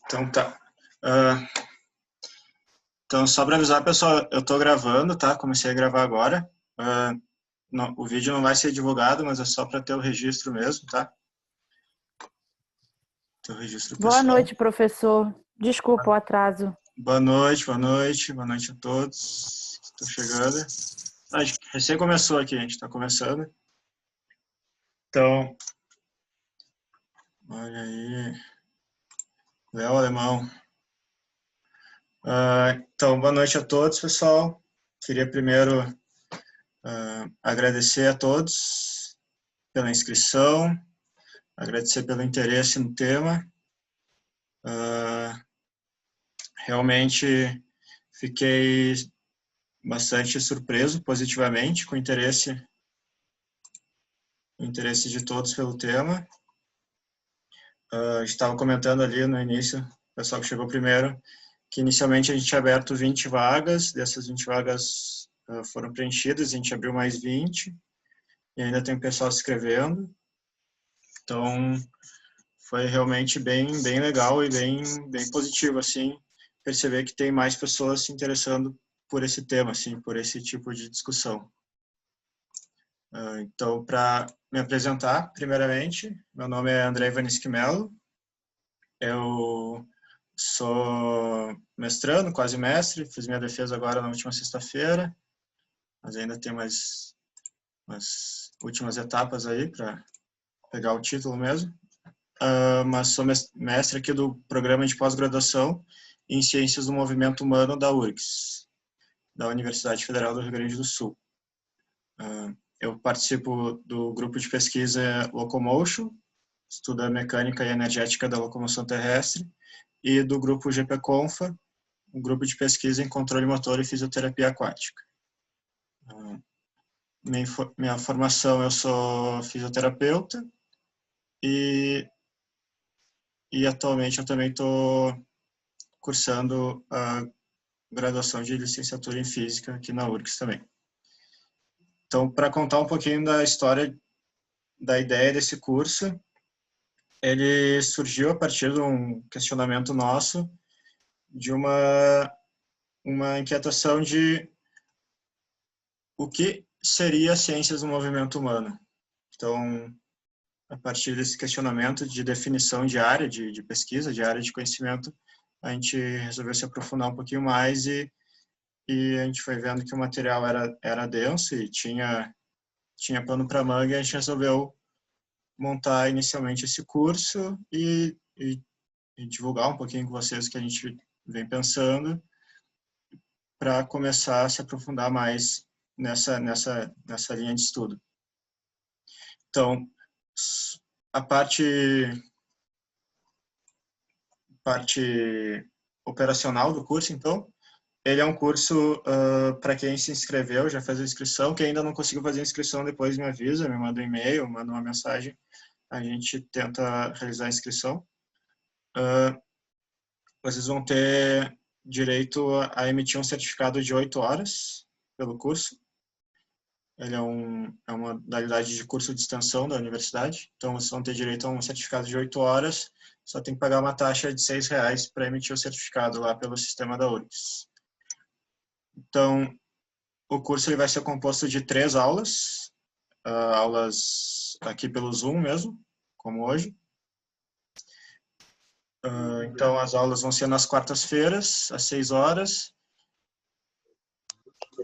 Então tá. Então, só para avisar, pessoal, eu estou gravando, tá? Comecei a gravar agora. O vídeo não vai ser divulgado, mas é só para ter o registro mesmo, tá? Ter o registro Boa pessoal. noite, professor. Desculpa o atraso. Boa noite, boa noite. Boa noite a todos que estão chegando. Recém começou aqui, a gente está começando. Então, olha aí. Léo Alemão. Então, boa noite a todos, pessoal. Queria primeiro agradecer a todos pela inscrição, agradecer pelo interesse no tema. Realmente fiquei bastante surpreso positivamente com o interesse de todos pelo tema. Estava comentando ali no início, o pessoal que chegou primeiro, que inicialmente a gente tinha aberto 20 vagas, dessas 20 vagas foram preenchidas, a gente abriu mais 20, e ainda tem o pessoal se inscrevendo. Então, foi realmente bem legal e bem positivo, assim, perceber que tem mais pessoas se interessando por esse tema, assim, por esse tipo de discussão. Então, para me apresentar, primeiramente, meu nome é André Ivaniski Mello, eu sou mestrando, quase mestre, fiz minha defesa agora na última sexta-feira, mas ainda tem umas últimas etapas aí para pegar o título mesmo. Mas sou mestre aqui do programa de pós-graduação em Ciências do Movimento Humano da URGS, da Universidade Federal do Rio Grande do Sul. Eu participo do grupo de pesquisa Locomotion, estuda a mecânica e energética da locomoção terrestre, e do grupo GPConfa, um grupo de pesquisa em controle motor e fisioterapia aquática. Minha formação, eu sou fisioterapeuta e atualmente eu também estou cursando a graduação de licenciatura em Física aqui na URGS também. Então, para contar um pouquinho da história, da ideia desse curso, ele surgiu a partir de um questionamento nosso, de uma inquietação de o que seria ciências do movimento humano. Então, a partir desse questionamento de definição de área de pesquisa, de área de conhecimento, a gente resolveu se aprofundar um pouquinho mais e a gente foi vendo que o material era denso e tinha pano para manga, e a gente resolveu montar inicialmente esse curso e divulgar um pouquinho com vocês o que a gente vem pensando para começar a se aprofundar mais nessa linha de estudo. Então, a parte operacional do curso, então, ele é um curso para quem se inscreveu, já fez a inscrição. Quem ainda não conseguiu fazer a inscrição, depois me avisa, me manda um e-mail, manda uma mensagem. A gente tenta realizar a inscrição. Vocês vão ter direito a emitir um certificado de 8 horas pelo curso. Ele é uma modalidade de curso de extensão da universidade. Então, vocês vão ter direito a um certificado de 8 horas. Só tem que pagar uma taxa de R$6 para emitir o certificado lá pelo sistema da URGS. Então, o curso ele vai ser composto de 3 aulas. Aulas aqui pelo Zoom mesmo, como hoje. Então, as aulas vão ser nas quartas-feiras, às 6 horas.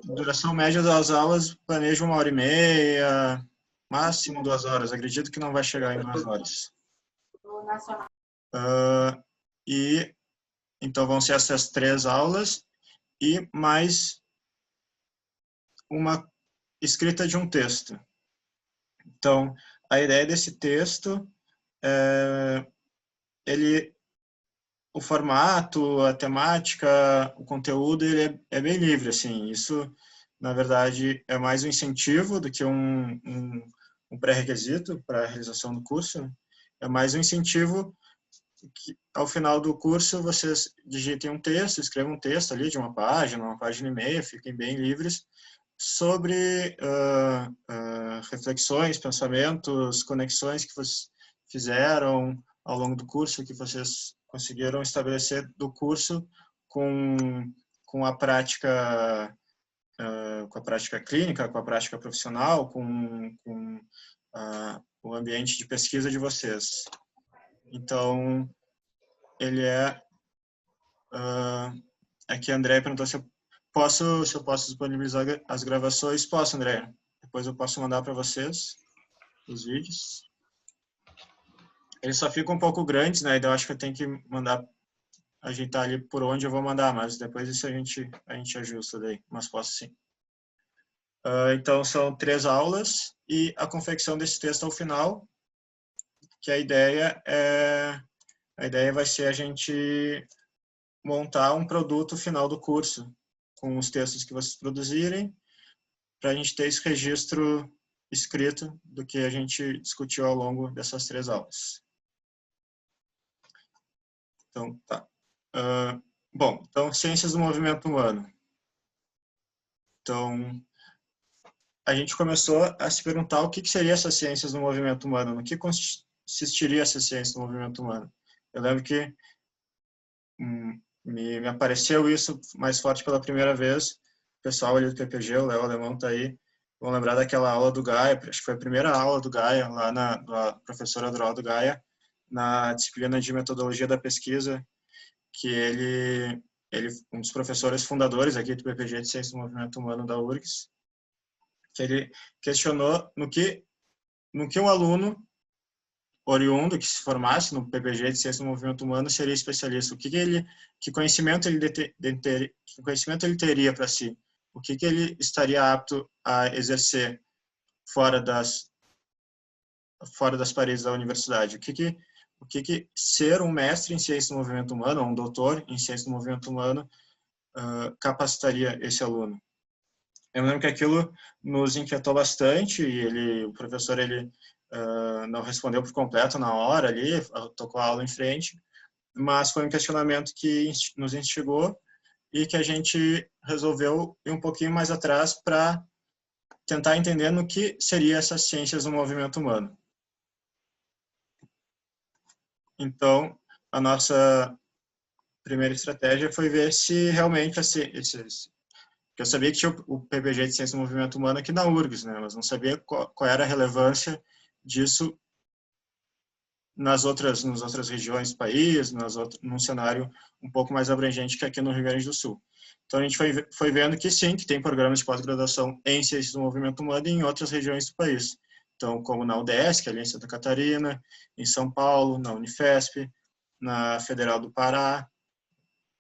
Duração média das aulas, planejo 1h30, máximo 2 horas. Acredito que não vai chegar em 2 horas. E então vão ser essas 3 aulas e mais uma escrita de um texto. Então, a ideia desse texto o formato, a temática, o conteúdo, ele é bem livre, assim. Isso, na verdade, é mais um incentivo do que um pré-requisito para a realização do curso. É mais um incentivo que, ao final do curso, vocês digitem um texto, escrevam um texto ali de uma página e meia, fiquem bem livres, sobre reflexões, pensamentos, conexões que vocês fizeram ao longo do curso, que vocês conseguiram estabelecer do curso com a prática clínica, com a prática profissional, com o ambiente de pesquisa de vocês. Então, ele aqui a André perguntou se eu posso disponibilizar as gravações. Posso, André. Depois eu posso mandar para vocês os vídeos. Eles só ficam um pouco grandes, né? Então eu acho que eu tenho que ajeitar ali por onde eu vou mandar, mas depois isso a gente ajusta daí, mas posso sim. Então são 3 aulas e a confecção desse texto ao final, que a ideia vai ser a gente montar um produto final do curso, com os textos que vocês produzirem, para a gente ter esse registro escrito do que a gente discutiu ao longo dessas 3 aulas. Então, tá. Bom, então, ciências do movimento humano. Então, a gente começou a se perguntar o que seria essas ciências do movimento humano, no que consistiria essa ciência do movimento humano. Eu lembro que me apareceu isso mais forte pela primeira vez. O pessoal ali do PPG, o Léo Alemão está aí, vão lembrar daquela aula do Gaia, acho que foi a primeira aula do Gaia, lá da professora Adroaldo Gaia, na disciplina de metodologia da pesquisa, que ele um dos professores fundadores aqui do PPG de Ciência do Movimento Humano da URGS, que ele questionou no que um aluno oriundo que se formasse no PPG de Ciência do Movimento Humano seria especialista. Que conhecimento ele teria para si? O que ele estaria apto a exercer fora das paredes da universidade? O que ser um mestre em ciência do movimento humano, ou um doutor em ciência do movimento humano, capacitaria esse aluno? Eu lembro que aquilo nos inquietou bastante e o professor não respondeu por completo na hora ali, tocou a aula em frente, mas foi um questionamento que nos instigou e que a gente resolveu ir um pouquinho mais atrás para tentar entender no que seria essas ciências do movimento humano. Então, a nossa primeira estratégia foi ver se realmente eu sabia que tinha o PPG de Ciência do Movimento Humano aqui na URGS, né? Mas não sabia qual era a relevância disso nas outras regiões do país, num cenário um pouco mais abrangente que aqui no Rio Grande do Sul. Então, a gente foi vendo que sim, que tem programas de pós-graduação em Ciências do Movimento Humano em outras regiões do país. Então, como na UDESC, ali em Santa Catarina, em São Paulo, na Unifesp, na Federal do Pará,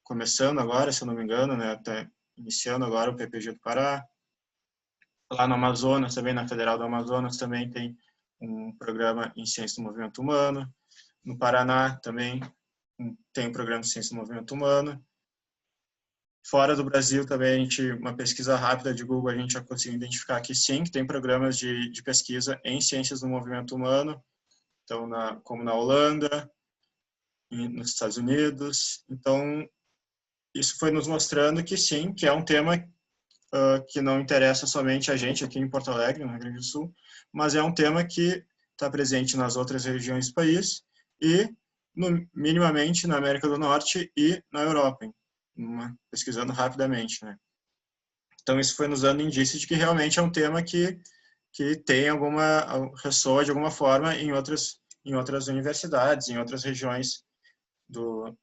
começando agora, se eu não me engano, né? Até iniciando agora o PPG do Pará. Lá no Amazonas, também na Federal do Amazonas, também tem um programa em Ciência do Movimento Humano. No Paraná também tem um programa de Ciência do Movimento Humano. Fora do Brasil também, uma pesquisa rápida de Google, a gente já conseguiu identificar que sim, que tem programas de pesquisa em Ciências do Movimento Humano, então como na Holanda, nos Estados Unidos. Então, isso foi nos mostrando que sim, que é um tema que não interessa somente a gente aqui em Porto Alegre, no Rio Grande do Sul, mas é um tema que está presente nas outras regiões do país e, minimamente, na América do Norte e na Europa, pesquisando rapidamente, né? Então, isso foi nos dando indícios de que realmente é um tema que tem ressoa de alguma forma em outras universidades, em outras regiões do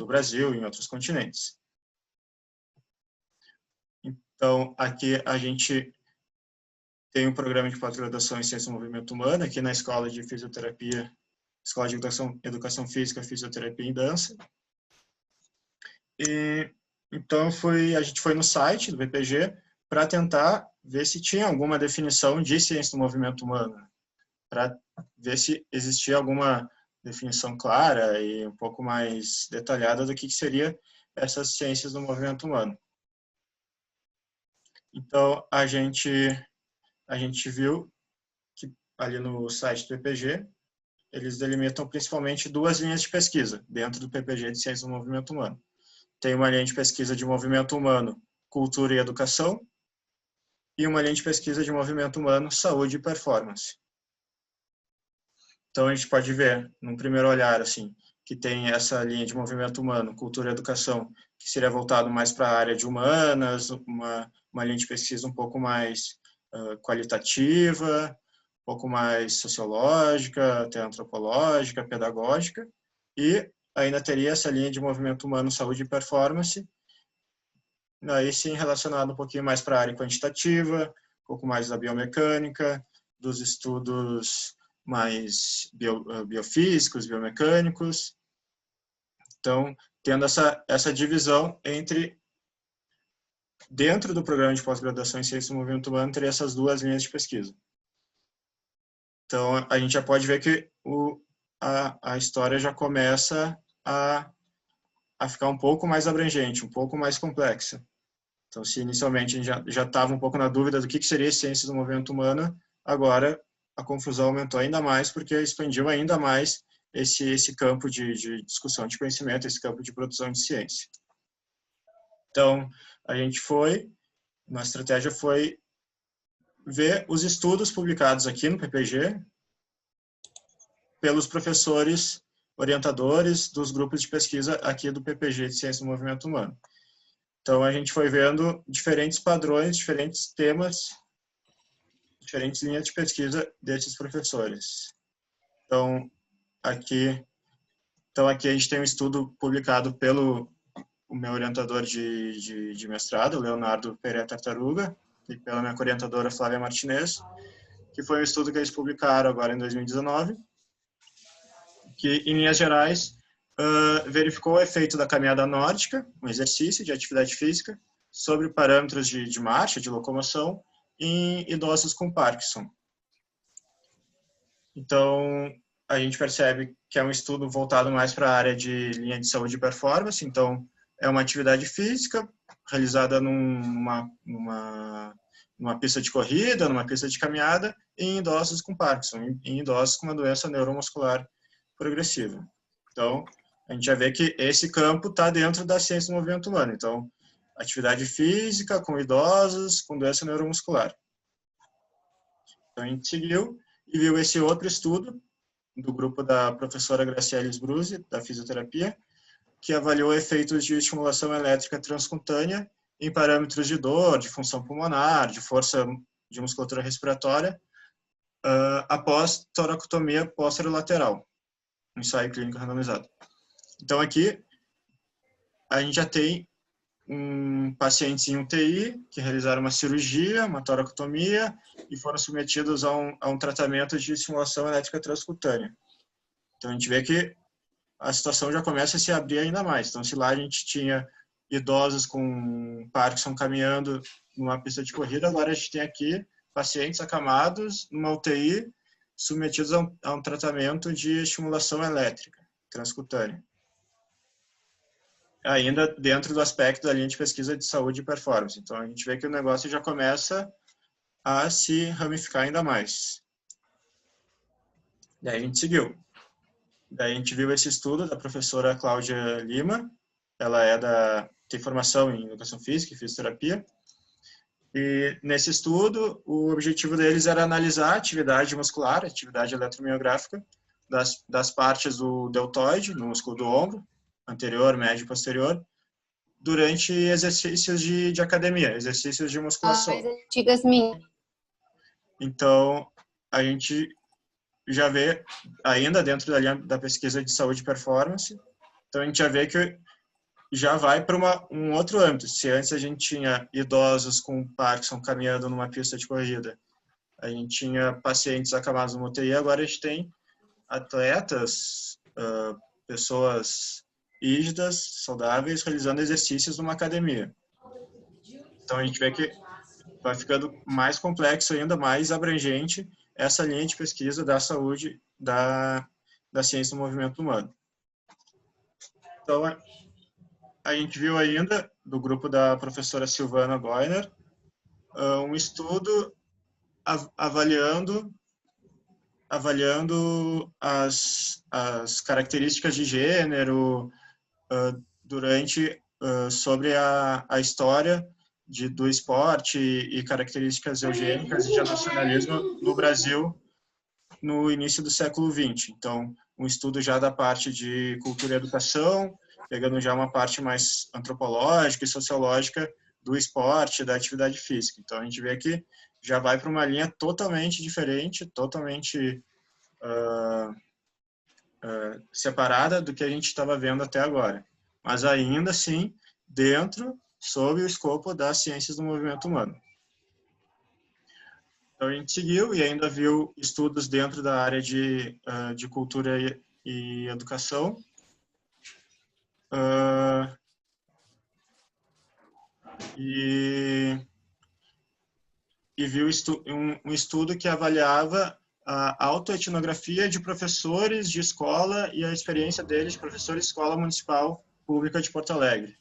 Brasil, em outros continentes. Então, aqui a gente tem um programa de pós-graduação em Ciência do Movimento Humano, aqui na Escola de Fisioterapia, Escola de Educação Física, Fisioterapia e Dança. E, então, a gente foi no site do PPG para tentar ver se tinha alguma definição de ciência do movimento humano, para ver se existia alguma definição clara e um pouco mais detalhada do que seria essas ciências do movimento humano. Então, a gente viu que ali no site do PPG, eles delimitam principalmente 2 linhas de pesquisa dentro do PPG de Ciência do Movimento Humano. Tem uma linha de pesquisa de movimento humano, cultura e educação, e uma linha de pesquisa de movimento humano, saúde e performance. Então, a gente pode ver, num primeiro olhar, assim, que tem essa linha de movimento humano, cultura e educação, que seria voltado mais para a área de humanas, uma linha de pesquisa um pouco mais qualitativa, um pouco mais sociológica, até antropológica, pedagógica, e ainda teria essa linha de movimento humano, saúde e performance, aí sim relacionado um pouquinho mais para a área quantitativa, um pouco mais da biomecânica, dos estudos mais biofísicos, biomecânicos. Então, tendo essa divisão entre, dentro do programa de pós-graduação em Ciência do Movimento Humano, teria essas duas linhas de pesquisa. Então, a gente já pode ver que a história já começa a ficar um pouco mais abrangente, um pouco mais complexa. Então, se inicialmente a gente já estava um pouco na dúvida do que seria ciência do movimento humano, agora a confusão aumentou ainda mais, porque expandiu ainda mais esse campo de discussão de conhecimento, esse campo de produção de ciência. Então, uma estratégia foi ver os estudos publicados aqui no PPG pelos professores orientadores dos grupos de pesquisa aqui do PPG de Ciência do Movimento Humano. Então, a gente foi vendo diferentes padrões, diferentes temas, diferentes linhas de pesquisa desses professores. Então, aqui a gente tem um estudo publicado pelo o meu orientador de mestrado, Leonardo Pereira Tartaruga, e pela minha orientadora Flávia Martinez, que foi um estudo que eles publicaram agora em 2019, que, em linhas gerais, verificou o efeito da caminhada nórdica, um exercício de atividade física, sobre parâmetros de marcha, de locomoção, em idosos com Parkinson. Então, a gente percebe que é um estudo voltado mais para a área de linha de saúde e performance. Então, é uma atividade física realizada numa pista de corrida, numa pista de caminhada, em idosos com Parkinson, em idosos com uma doença neuromuscular progressiva. Então, a gente já vê que esse campo está dentro da ciência do movimento humano. Então, atividade física com idosos com doença neuromuscular. Então, a gente seguiu e viu esse outro estudo do grupo da professora Graciela Sbruzzi, da fisioterapia, que avaliou efeitos de estimulação elétrica transcutânea em parâmetros de dor, de função pulmonar, de força de musculatura respiratória, após toracotomia posterolateral, um ensaio clínico randomizado. Então, aqui, a gente já tem pacientes em UTI que realizaram uma cirurgia, uma toracotomia, e foram submetidos a um tratamento de estimulação elétrica transcutânea. Então, a gente vê que a situação já começa a se abrir ainda mais. Então, se lá a gente tinha idosos com Parkinson caminhando numa pista de corrida, agora a gente tem aqui pacientes acamados numa UTI submetidos a um tratamento de estimulação elétrica transcutânea. Ainda dentro do aspecto da linha de pesquisa de saúde e performance. Então, a gente vê que o negócio já começa a se ramificar ainda mais. Daí a gente seguiu. Daí a gente viu esse estudo da professora Cláudia Lima. Ela tem formação em educação física e fisioterapia. E nesse estudo, o objetivo deles era analisar a atividade muscular, a atividade eletromiográfica das partes do deltoide, no músculo do ombro, anterior, médio e posterior, durante exercícios de academia, exercícios de musculação. As antigas minhas. Então, a gente já vê, ainda dentro da linha da pesquisa de saúde e performance, então a gente já vê que já vai para um outro âmbito. Se antes a gente tinha idosos com Parkinson caminhando numa pista de corrida, a gente tinha pacientes acamados no UTI, agora a gente tem atletas, pessoas rígidas, saudáveis, realizando exercícios numa academia. Então a gente vê que vai ficando mais complexo ainda, mais abrangente essa linha de pesquisa da saúde, da ciência do movimento humano. Então, a gente viu ainda, do grupo da professora Silvana Goiner, um estudo avaliando as características de gênero sobre a história do esporte e características eugênicas e de nacionalismo no Brasil no início do século XX. Então, um estudo já da parte de cultura e educação, pegando já uma parte mais antropológica e sociológica do esporte, da atividade física. Então, a gente vê que já vai para uma linha totalmente diferente, totalmente separada do que a gente estava vendo até agora. Mas ainda assim, dentro, sob o escopo das ciências do movimento humano. Então, a gente seguiu e ainda viu estudos dentro da área de cultura e educação. E viu um estudo que avaliava a autoetnografia de professores de escola e a experiência deles, professores de escola municipal pública de Porto Alegre.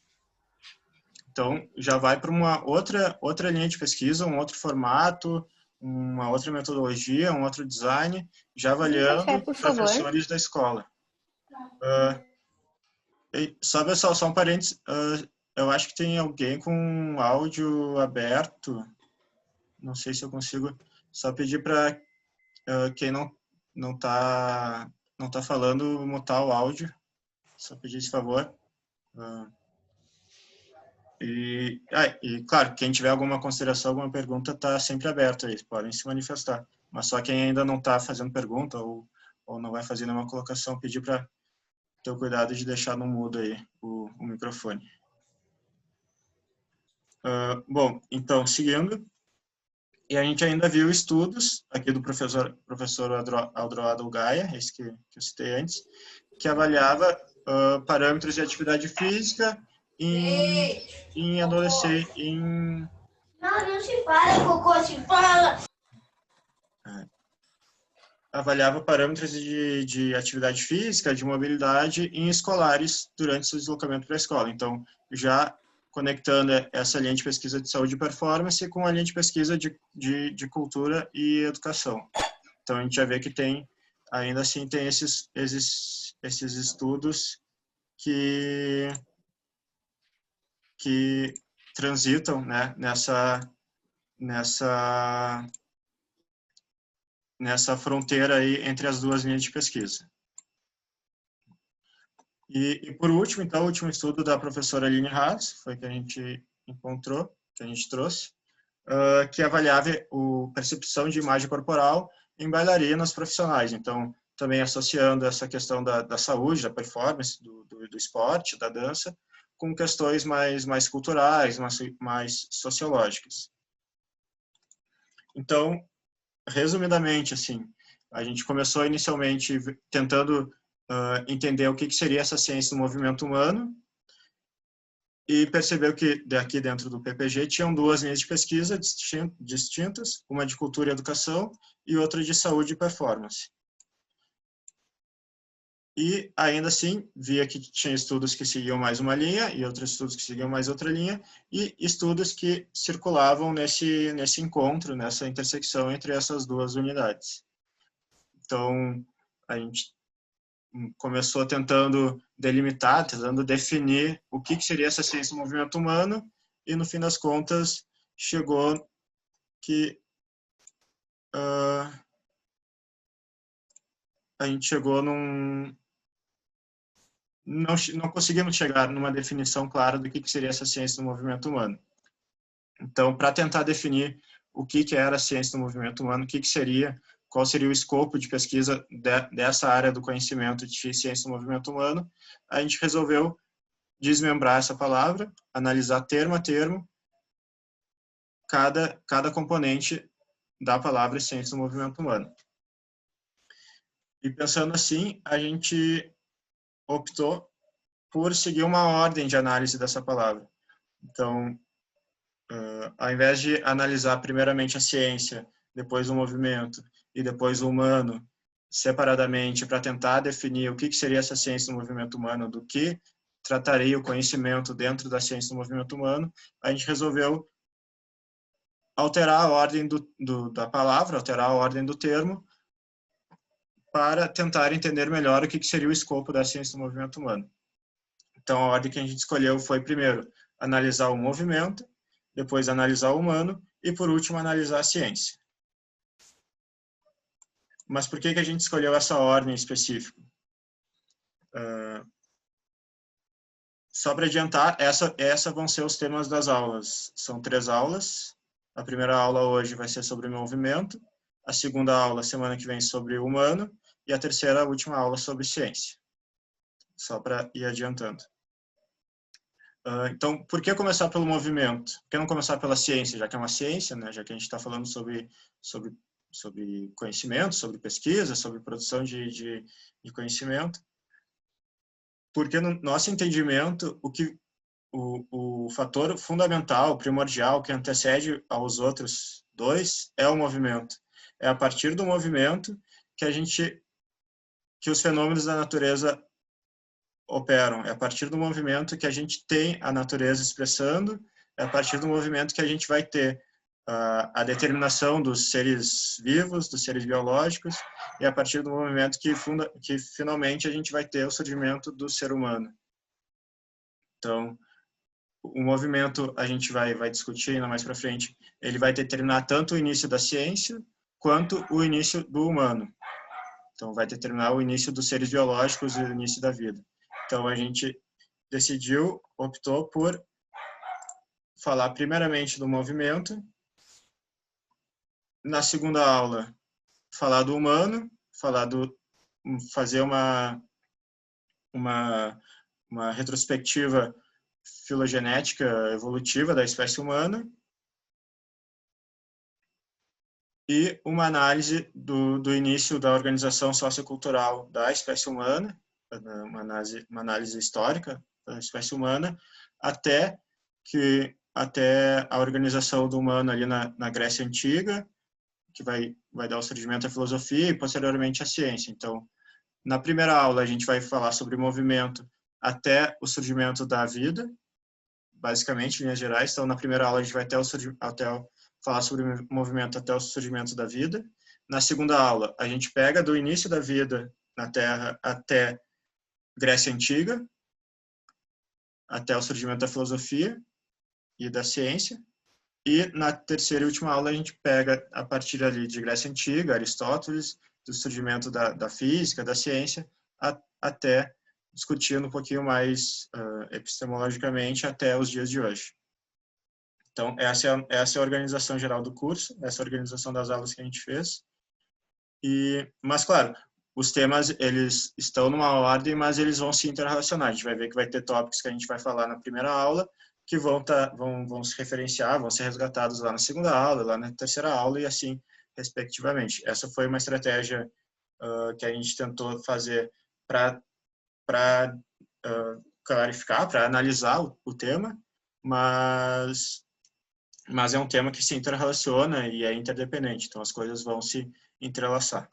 Então, já vai para uma outra linha de pesquisa, um outro formato, uma outra metodologia, um outro design, já avaliando professores da escola. Só, pessoal, só um parênteses, eu acho que tem alguém com áudio aberto, não sei se eu consigo, só pedir para quem não tá falando, mutar o áudio, só pedir esse favor. E, claro, quem tiver alguma consideração, alguma pergunta, está sempre aberto aí, podem se manifestar. Mas só quem ainda não está fazendo pergunta ou não vai fazer nenhuma colocação, pedir para ter o cuidado de deixar no mudo aí o microfone. Bom, então, seguindo, e a gente ainda viu estudos aqui do professor Aldroado Gaia, esse que eu citei antes, que avaliava parâmetros de atividade física em adolescente, Não se fala, cocô, se fala. Avaliava parâmetros de atividade física, de mobilidade em escolares durante seu deslocamento para a escola. Então, já conectando essa linha de pesquisa de saúde e performance com a linha de pesquisa de cultura e educação. Então, a gente já vê que ainda assim, tem esses estudos que transitam, né, nessa fronteira aí entre as duas linhas de pesquisa. E por último, então, o último estudo da professora Aline Haas, foi que a gente encontrou, que a gente trouxe, que avaliava a percepção de imagem corporal em bailarinas profissionais. Então, também associando essa questão da saúde, da performance, do esporte, da dança, com questões mais culturais, mais sociológicas. Então, resumidamente, assim, a gente começou inicialmente tentando entender o que seria essa ciência do movimento humano e percebeu que aqui dentro do PPG tinham duas linhas de pesquisa distintas, uma de cultura e educação e outra de saúde e performance. E, ainda assim, via que tinha estudos que seguiam mais uma linha e outros estudos que seguiam mais outra linha e estudos que circulavam nesse encontro, nessa intersecção entre essas duas unidades. Então, a gente começou tentando delimitar, tentando definir o que seria essa ciência do movimento humano e, no fim das contas, chegou que a gente chegou não conseguimos chegar numa definição clara do que seria essa ciência do movimento humano. Então, para tentar definir o que era a ciência do movimento humano, qual seria o escopo de pesquisa dessa área do conhecimento de ciência do movimento humano, a gente resolveu desmembrar essa palavra, analisar termo a termo cada componente da palavra ciência do movimento humano. E pensando assim, a gente optou por seguir uma ordem de análise dessa palavra. Então, ao invés de analisar primeiramente a ciência, depois o movimento e depois o humano separadamente para tentar definir o que seria essa ciência do movimento humano, do que trataria o conhecimento dentro da ciência do movimento humano, a gente resolveu alterar a ordem da palavra, alterar a ordem do termo, para tentar entender melhor o que seria o escopo da ciência do movimento humano. Então, a ordem que a gente escolheu foi, primeiro, analisar o movimento, depois analisar o humano e, por último, analisar a ciência. Mas por que a gente escolheu essa ordem específica? Só para adiantar, essa vão ser os temas das aulas. São 3 aulas. A primeira aula hoje vai ser sobre movimento, a segunda aula semana que vem sobre humano e a terceira, a última aula sobre ciência. Só para ir adiantando. Então, por que começar pelo movimento? Por que não começar pela ciência, já que é uma ciência, né? Já que a gente está falando sobre conhecimento, sobre pesquisa, sobre produção de conhecimento? Porque no nosso entendimento, o fator fundamental, primordial, que antecede aos outros 2 é o movimento. É a partir do movimento que os fenômenos da natureza operam. É a partir do movimento que a gente tem a natureza expressando, é a partir do movimento que a gente vai ter a determinação dos seres vivos, dos seres biológicos, e é a partir do movimento que finalmente a gente vai ter o surgimento do ser humano. Então, o movimento, a gente vai discutir ainda mais para frente, ele vai determinar tanto o início da ciência, quanto o início do humano. Então, vai determinar o início dos seres biológicos e o início da vida. Então, a gente optou por falar primeiramente do movimento. Na segunda aula, falar do humano, fazer uma retrospectiva filogenética evolutiva da espécie humana e uma análise do início da organização sociocultural da espécie humana, uma análise histórica da espécie humana, até a organização do humano ali na Grécia Antiga, que vai dar o surgimento da filosofia e posteriormente a ciência. Então, na primeira aula a gente vai falar sobre movimento até o surgimento da vida, basicamente, em linhas gerais. Então, na primeira aula a gente vai falar sobre movimento até o surgimento da vida. Na segunda aula, a gente pega do início da vida na Terra até Grécia Antiga, até o surgimento da filosofia e da ciência. E na terceira e última aula a gente pega a partir ali de Grécia Antiga, Aristóteles, do surgimento da física, da ciência, até discutindo um pouquinho mais epistemologicamente até os dias de hoje. Então, essa é a organização geral do curso, essa é a organização das aulas que a gente fez. Mas, claro, os temas, eles estão numa ordem, mas eles vão se interrelacionar. A gente vai ver que vai ter tópicos que a gente vai falar na primeira aula, que vão se referenciar, vão ser resgatados lá na segunda aula, lá na terceira aula, e assim, respectivamente. Essa foi uma estratégia que a gente tentou fazer para clarificar, para analisar o tema, mas é um tema que se interrelaciona e é interdependente, então as coisas vão se entrelaçar.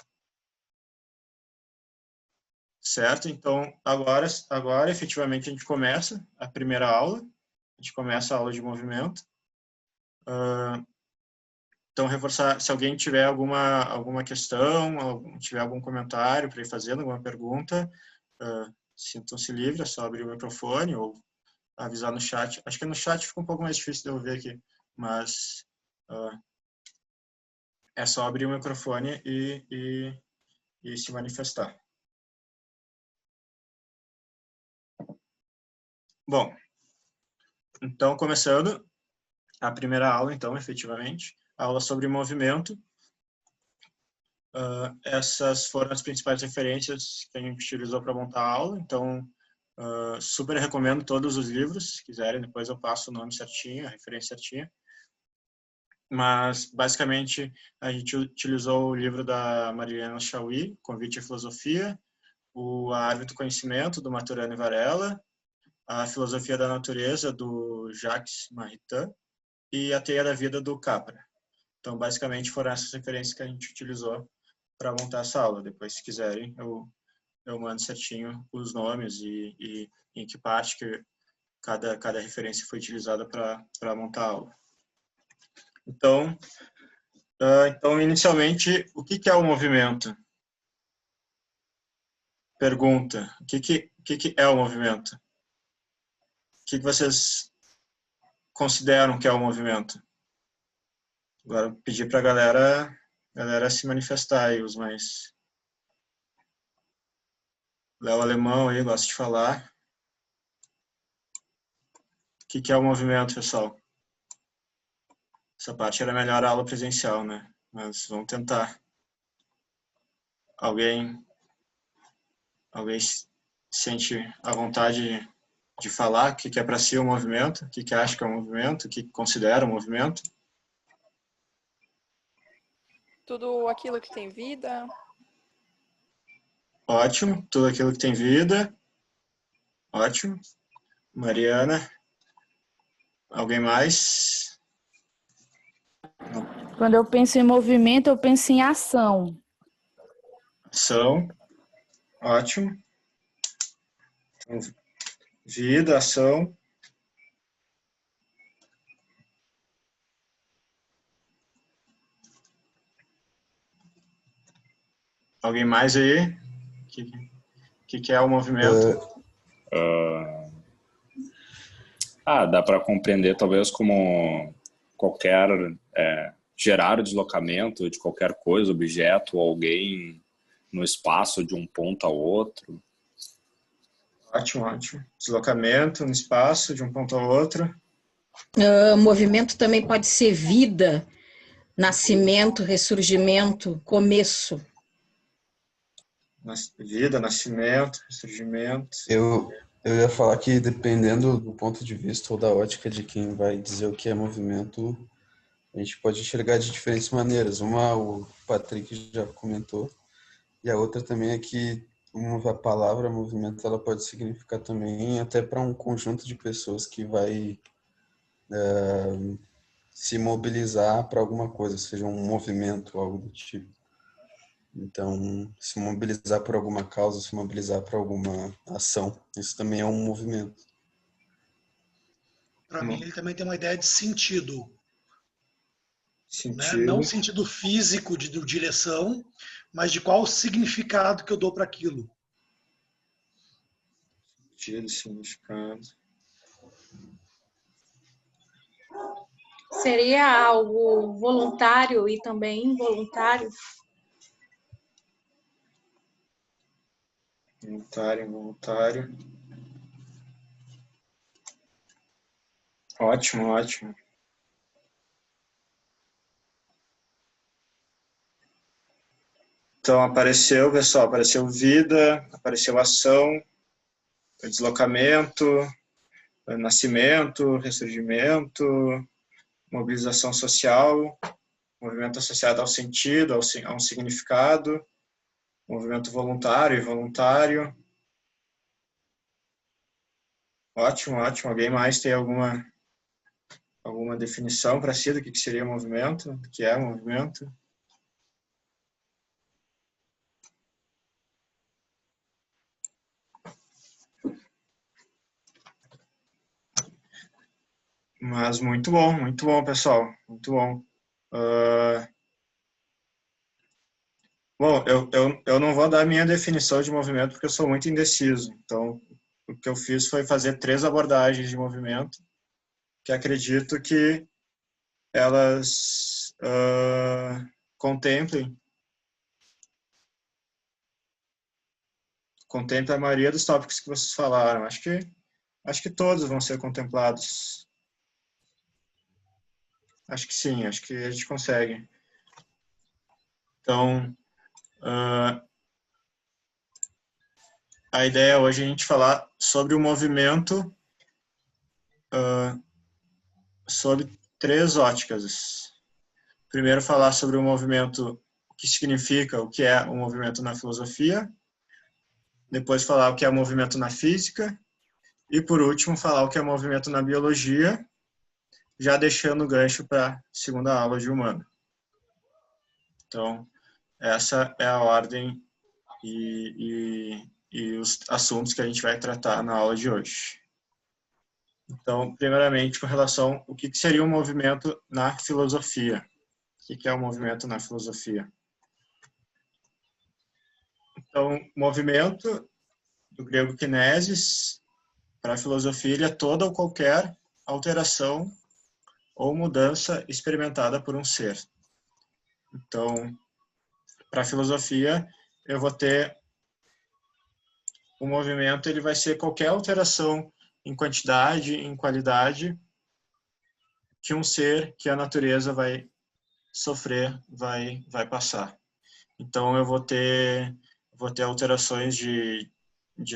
Certo? Então, agora efetivamente, a gente começa a primeira aula, a gente começa a aula de movimento. Então, reforçar, se alguém tiver alguma questão, tiver algum comentário para ir fazendo, alguma pergunta, sintam-se livres, é só abrir o microfone ou avisar no chat. Acho que no chat fica um pouco mais difícil de eu ver aqui, mas é só abrir o microfone e se manifestar. Bom, então, começando a primeira aula, então, efetivamente, a aula sobre movimento. Essas foram as principais referências que a gente utilizou para montar a aula, então, super recomendo todos os livros, se quiserem, depois eu passo o nome certinho, a referência certinha. Mas, basicamente, a gente utilizou o livro da Marilena Chauí, Convite à Filosofia, A Árvore do Conhecimento, do Maturana e Varela, A Filosofia da Natureza, do Jacques Maritain, e A Teia da Vida, do Capra. Então, basicamente, foram essas referências que a gente utilizou para montar essa aula. Depois, se quiserem, eu mando certinho os nomes e em que parte que cada referência foi utilizada para montar a aula. Então, inicialmente, o que é o movimento? Pergunta. O que é o movimento? O que vocês consideram que é o movimento? Agora, pedir para a galera se manifestar aí, os mais... Léo Alemão aí gosta de falar. O que é o movimento, pessoal? Essa parte era melhor a aula presencial, né? Mas vamos tentar. Alguém sente a vontade de falar o que é para si o movimento, o que acha que é o movimento, o que considera o movimento? Tudo aquilo que tem vida. Ótimo, tudo aquilo que tem vida. Ótimo. Mariana, alguém mais? Quando eu penso em movimento, eu penso em ação. Ação. Ótimo. Então, vida, ação. Alguém mais aí? O que é o movimento? Dá para compreender talvez como qualquer gerar o deslocamento de qualquer coisa, objeto ou alguém no espaço de um ponto ao outro. Ótimo, ótimo. Deslocamento no espaço de um ponto ao outro. Movimento também pode ser vida, nascimento, ressurgimento, começo. Vida, nascimento, ressurgimento. Eu ia falar que dependendo do ponto de vista ou da ótica de quem vai dizer o que é movimento, a gente pode enxergar de diferentes maneiras. Uma, o Patrick já comentou, e a outra também é que a palavra movimento ela pode significar também até para um conjunto de pessoas que vai se mobilizar para alguma coisa, seja um movimento, algo do tipo. Então, se mobilizar por alguma causa, se mobilizar para alguma ação, isso também é um movimento. Para mim, ele também tem uma ideia de sentido. Sentido. Né? Não sentido físico de direção, mas de qual significado que eu dou para aquilo. Sentido, significado. Seria algo voluntário e também involuntário? Voluntário, involuntário. Ótimo, ótimo. Então, apareceu, pessoal, apareceu vida, apareceu ação, deslocamento, nascimento, ressurgimento, mobilização social, movimento associado ao sentido, a um significado, movimento voluntário e involuntário. Ótimo, ótimo. Alguém mais tem alguma definição para si do que seria movimento? O que é movimento? Mas muito bom, pessoal. Muito bom. Bom, eu não vou dar a minha definição de movimento porque eu sou muito indeciso. Então, o que eu fiz foi fazer 3 abordagens de movimento que acredito que elas contemplem a maioria dos tópicos que vocês falaram. Acho que todos vão ser contemplados. Acho que sim, acho que a gente consegue. Então, a ideia hoje é a gente falar sobre o movimento sob 3 óticas. Primeiro, falar sobre o movimento, o que significa, o que é o movimento na filosofia. Depois, falar o que é o movimento na física. E, por último, falar o que é o movimento na biologia, já deixando o gancho para a segunda aula de humano. Então, essa é a ordem e os assuntos que a gente vai tratar na aula de hoje. Então, primeiramente, com relação ao que seria um movimento na filosofia. O que é o movimento na filosofia? Então, movimento, do grego kinesis, para a filosofia, ele é toda ou qualquer alteração ou mudança experimentada por um ser. Então, para a filosofia, eu vou ter o movimento ele vai ser qualquer alteração em quantidade, em qualidade, que um ser, que a natureza vai sofrer, vai passar. Então, eu vou ter alterações de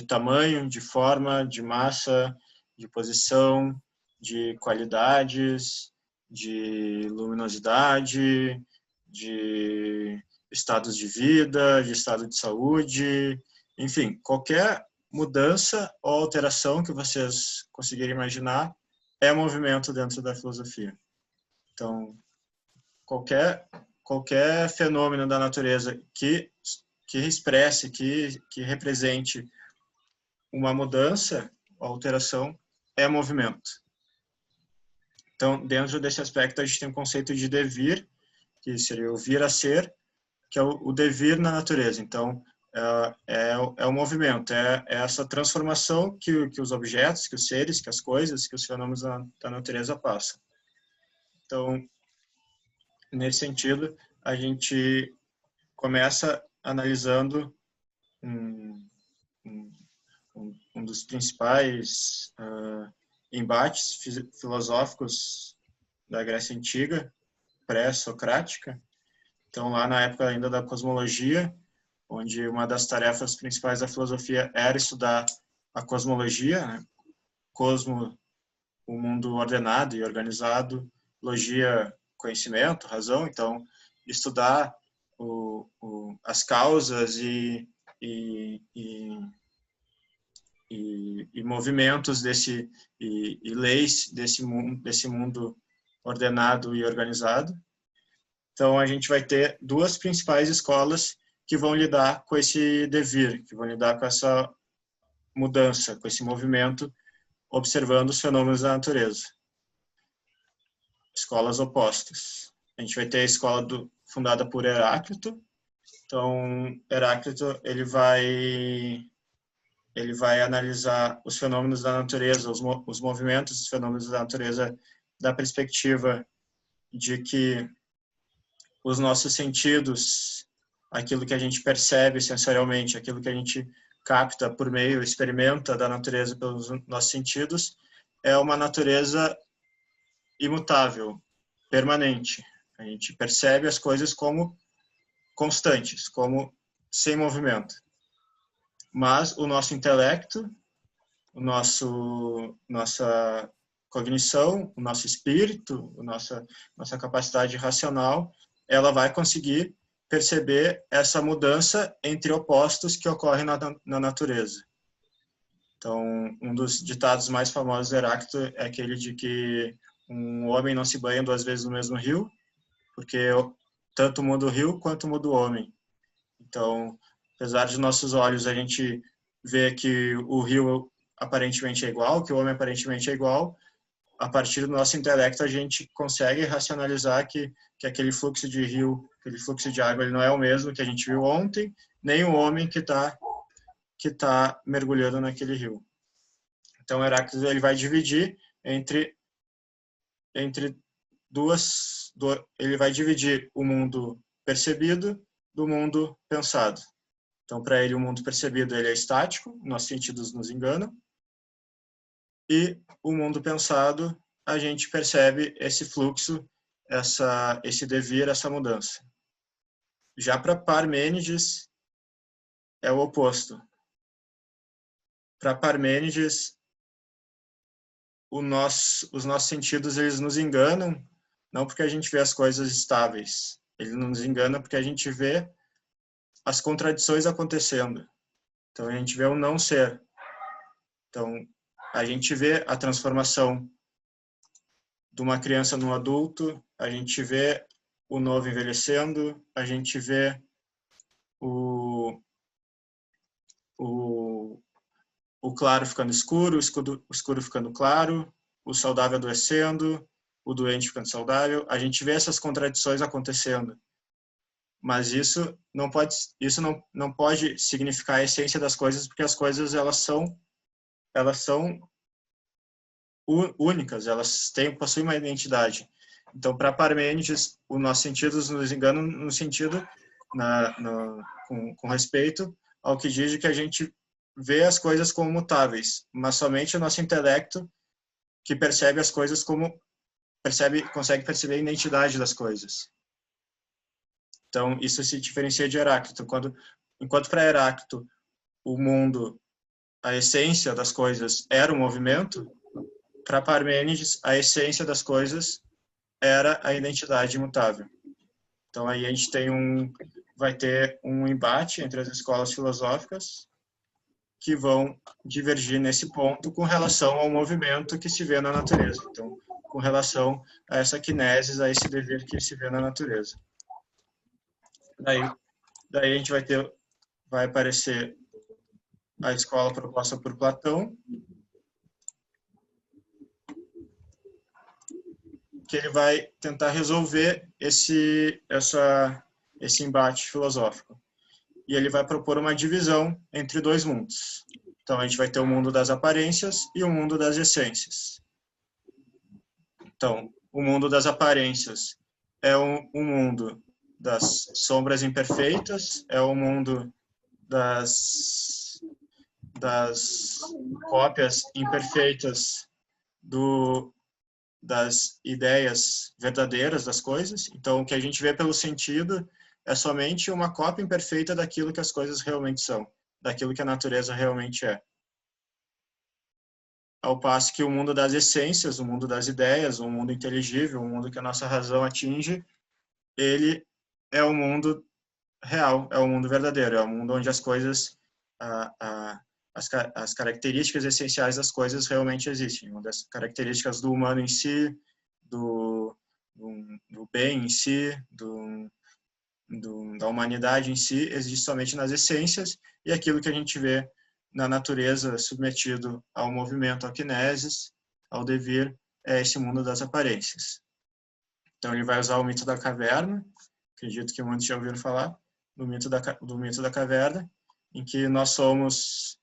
tamanho, de forma, de massa, de posição, de qualidades, de luminosidade, de estados de vida, de estado de saúde, enfim, qualquer mudança ou alteração que vocês conseguirem imaginar é movimento dentro da filosofia. Então, qualquer fenômeno da natureza que expresse, que represente uma mudança ou alteração é movimento. Então, dentro desse aspecto, a gente tem um conceito de devir, que seria o vir a ser, que é o devir na natureza. Então, é o movimento, é essa transformação que os objetos, que os seres, que as coisas, que os fenômenos da natureza passam. Então, nesse sentido, a gente começa analisando um dos principais embates filosóficos da Grécia Antiga, pré-socrática. Então, lá na época ainda da cosmologia, onde uma das tarefas principais da filosofia era estudar a cosmologia, né? Cosmo, o mundo ordenado e organizado, logia, conhecimento, razão. Então, estudar as causas e movimentos e leis desse mundo ordenado e organizado. Então, a gente vai ter duas principais escolas que vão lidar com esse devir, que vão lidar com essa mudança, com esse movimento, observando os fenômenos da natureza. Escolas opostas. A gente vai ter a escola fundada por Heráclito. Então, Heráclito ele vai analisar os fenômenos da natureza, os movimentos dos fenômenos da natureza da perspectiva de que os nossos sentidos, aquilo que a gente percebe sensorialmente, aquilo que a gente capta por meio, experimenta da natureza pelos nossos sentidos, é uma natureza imutável, permanente. A gente percebe as coisas como constantes, como sem movimento. Mas o nosso intelecto, nossa cognição, o nosso espírito, nossa capacidade racional, ela vai conseguir perceber essa mudança entre opostos que ocorrem na natureza. Então, um dos ditados mais famosos de Heráclito é aquele de que um homem não se banha duas vezes no mesmo rio, porque tanto muda o rio quanto muda o homem. Então, apesar de nossos olhos a gente ver que o rio aparentemente é igual, que o homem aparentemente é igual, a partir do nosso intelecto a gente consegue racionalizar que aquele fluxo de rio, aquele fluxo de água, ele não é o mesmo que a gente viu ontem, nem o homem que tá mergulhando naquele rio. Então, Heráclito ele vai dividir entre ele vai dividir o mundo percebido do mundo pensado. Então, para ele, o mundo percebido ele é estático, nossos sentidos nos enganam, e o mundo pensado, a gente percebe esse fluxo, esse devir, essa mudança. Já para Parmênides, é o oposto. Para Parmênides, os nossos sentidos eles nos enganam, não porque a gente vê as coisas estáveis. Ele nos engana porque a gente vê as contradições acontecendo. Então, a gente vê o não ser. Então, a gente vê a transformação de uma criança no adulto, a gente vê o novo envelhecendo, a gente vê o claro ficando escuro, o escuro ficando claro, o saudável adoecendo, o doente ficando saudável. A gente vê essas contradições acontecendo. Mas isso não pode significar a essência das coisas, porque as coisas elas são únicas, elas possuem uma identidade. Então, para Parmênides, os nossos sentidos nos enganam no sentido, com respeito ao que diz que a gente vê as coisas como mutáveis, mas somente o nosso intelecto que percebe as coisas como consegue perceber a identidade das coisas. Então, isso se diferencia de Heráclito. Enquanto para Heráclito o mundo, a essência das coisas era o movimento, para Parmênides a essência das coisas era a identidade imutável. Então, aí a gente vai ter um embate entre as escolas filosóficas que vão divergir nesse ponto com relação ao movimento que se vê na natureza. Então, com relação a essa kinesis, a esse dever que se vê na natureza. Daí a gente vai aparecer a escola proposta por Platão, que ele vai tentar resolver esse embate filosófico. E ele vai propor uma divisão entre dois mundos. Então, a gente vai ter o mundo das aparências e o mundo das essências. Então, o mundo das aparências é um mundo das sombras imperfeitas, é o mundo das cópias imperfeitas das ideias verdadeiras das coisas. Então, o que a gente vê pelo sentido é somente uma cópia imperfeita daquilo que as coisas realmente são, daquilo que a natureza realmente é. Ao passo que o mundo das essências, o mundo das ideias, o mundo inteligível, o mundo que a nossa razão atinge, ele é o mundo real, é o mundo verdadeiro, é o mundo onde as coisas, as características essenciais das coisas realmente existem, onde as características do humano em si, do bem em si, da humanidade em si, existe somente nas essências, e aquilo que a gente vê na natureza submetido ao movimento, à kinesis, ao devir, é esse mundo das aparências. Então ele vai usar o mito da caverna, acredito que muitos já ouviram falar, do mito da caverna, em que nós somos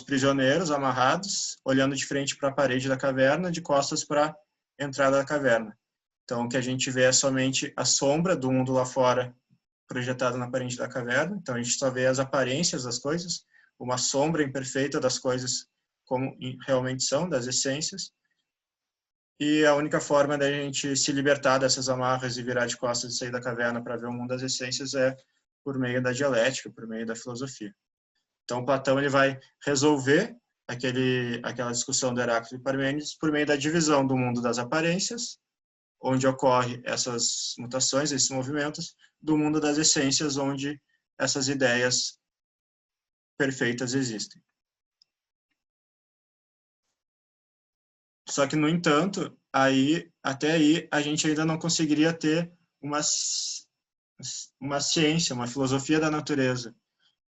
prisioneiros, amarrados, olhando de frente para a parede da caverna, de costas para a entrada da caverna. Então, o que a gente vê é somente a sombra do mundo lá fora projetada na parede da caverna. Então, a gente só vê as aparências das coisas, uma sombra imperfeita das coisas como realmente são, das essências. E a única forma da gente se libertar dessas amarras e virar de costas e sair da caverna para ver o mundo das essências é por meio da dialética, por meio da filosofia. Então, Platão ele vai resolver aquela discussão do Heráclito e Parmênides por meio da divisão do mundo das aparências, onde ocorrem essas mutações, esses movimentos, do mundo das essências, onde essas ideias perfeitas existem. Só que, no entanto, até aí, a gente ainda não conseguiria ter uma ciência, uma filosofia da natureza,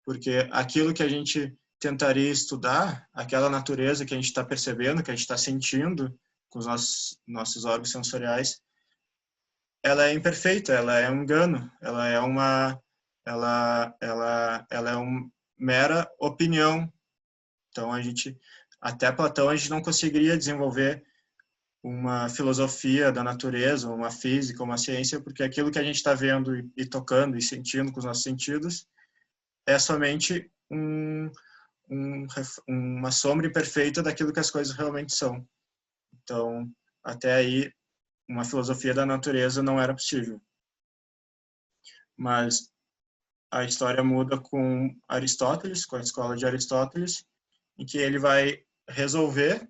porque aquilo que a gente tentaria estudar, aquela natureza que a gente está percebendo, que a gente está sentindo com os nossos órgãos sensoriais, ela é imperfeita, ela é um engano, ela é uma mera opinião. Então, até Platão, a gente não conseguiria desenvolver uma filosofia da natureza, uma física, uma ciência, porque aquilo que a gente está vendo e tocando e sentindo com os nossos sentidos é somente uma sombra imperfeita daquilo que as coisas realmente são. Então, até aí, uma filosofia da natureza não era possível. Mas a história muda com Aristóteles, com a escola de Aristóteles, em que ele vai resolver,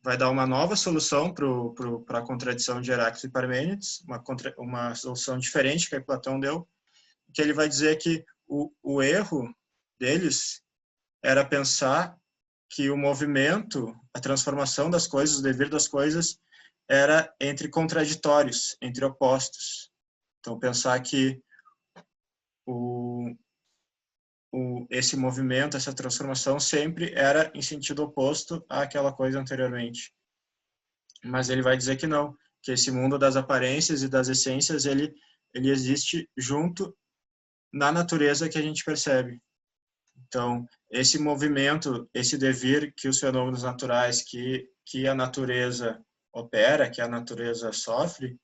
vai dar uma nova solução para a contradição de Heráclito e Parmênides, uma solução diferente que Platão deu, que ele vai dizer que o erro deles era pensar que o movimento, a transformação das coisas, o devir das coisas, era entre contraditórios, entre opostos. Então, pensar que esse movimento, essa transformação sempre era em sentido oposto àquela coisa anteriormente. Mas ele vai dizer que não, que esse mundo das aparências e das essências, ele existe junto na natureza que a gente percebe. Então, esse movimento, esse devir que os fenômenos naturais, que a natureza opera, que a natureza sofre,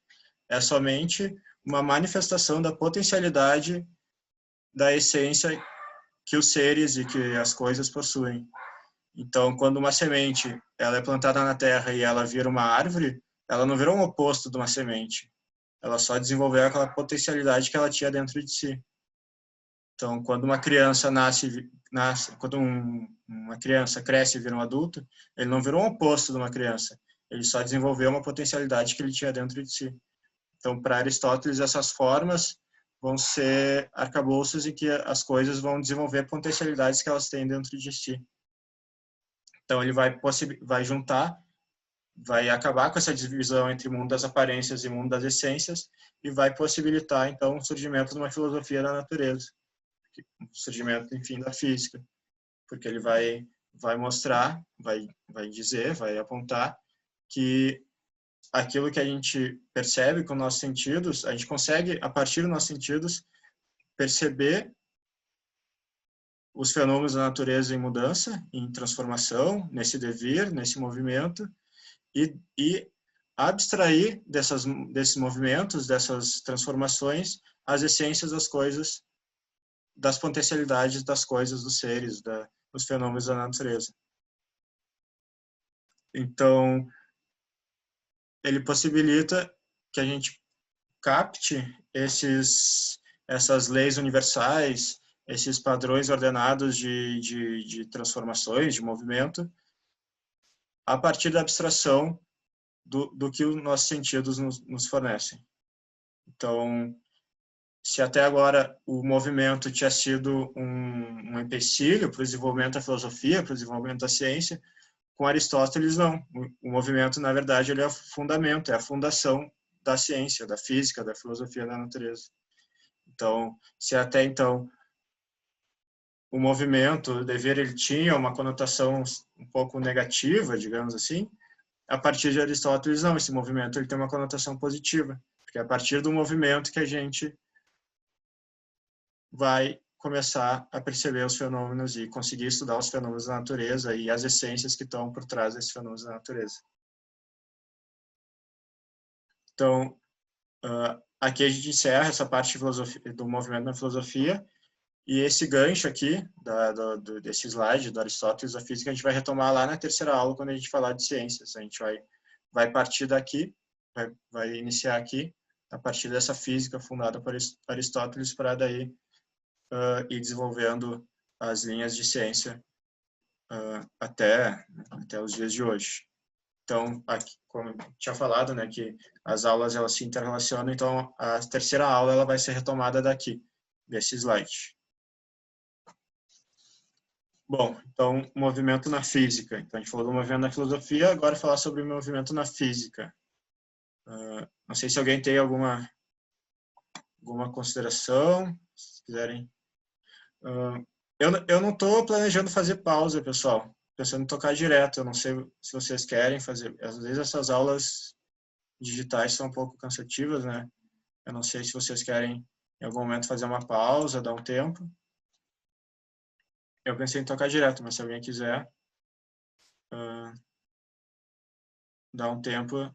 é somente uma manifestação da potencialidade da essência que os seres e que as coisas possuem. Então, quando uma semente ela é plantada na terra e ela vira uma árvore, ela não virou um oposto de uma semente. Ela só desenvolveu aquela potencialidade que ela tinha dentro de si. Então, quando uma criança quando uma criança cresce e vira um adulto, ele não virou um oposto de uma criança. Ele só desenvolveu uma potencialidade que ele tinha dentro de si. Então, para Aristóteles, essas formas vão ser arcabouços em que as coisas vão desenvolver potencialidades que elas têm dentro de si. Então, ele vai juntar, vai acabar com essa divisão entre mundo das aparências e mundo das essências e vai possibilitar, então, o surgimento de uma filosofia da natureza, o surgimento, enfim, da física, porque ele vai mostrar, vai dizer, vai apontar que aquilo que a gente percebe com nossos sentidos, a gente consegue, a partir dos nossos sentidos, perceber os fenômenos da natureza em mudança, em transformação, nesse devir, nesse movimento, e abstrair desses movimentos, dessas transformações, as essências das coisas, das potencialidades das coisas, dos seres, dos fenômenos da natureza. Então, ele possibilita que a gente capte essas leis universais, esses padrões ordenados de transformações, de movimento, a partir da abstração do que os nossos sentidos nos fornecem. Então, se até agora o movimento tinha sido um empecilho para o desenvolvimento da filosofia, para o desenvolvimento da ciência, com Aristóteles não. O movimento, na verdade, ele é o fundamento, é a fundação da ciência, da física, da filosofia da natureza. Então, se até então o movimento, o dever, ele tinha uma conotação um pouco negativa, digamos assim, a partir de Aristóteles não, esse movimento ele tem uma conotação positiva, porque é a partir do movimento que a gente vai começar a perceber os fenômenos e conseguir estudar os fenômenos da natureza e as essências que estão por trás desses fenômenos da natureza. Então, aqui a gente encerra essa parte do movimento na filosofia, e esse gancho aqui, desse slide do Aristóteles, da física, a gente vai retomar lá na terceira aula, quando a gente falar de ciências. A gente vai partir daqui, vai iniciar aqui, a partir dessa física fundada por Aristóteles, para daí ir desenvolvendo as linhas de ciência até os dias de hoje. Então, aqui, como eu tinha falado, né, que as aulas elas se interrelacionam, então a terceira aula ela vai ser retomada daqui, desse slide. Bom, então, movimento na física. Então, a gente falou do movimento na filosofia, agora falar sobre o movimento na física. Não sei se alguém tem alguma consideração, se quiserem. Eu não estou planejando fazer pausa, pessoal. Pensando em tocar direto. Eu não sei se vocês querem fazer. Às vezes essas aulas digitais são um pouco cansativas, né? Eu não sei se vocês querem, em algum momento, fazer uma pausa, dar um tempo. Eu pensei em tocar direto, mas se alguém quiser dar um tempo,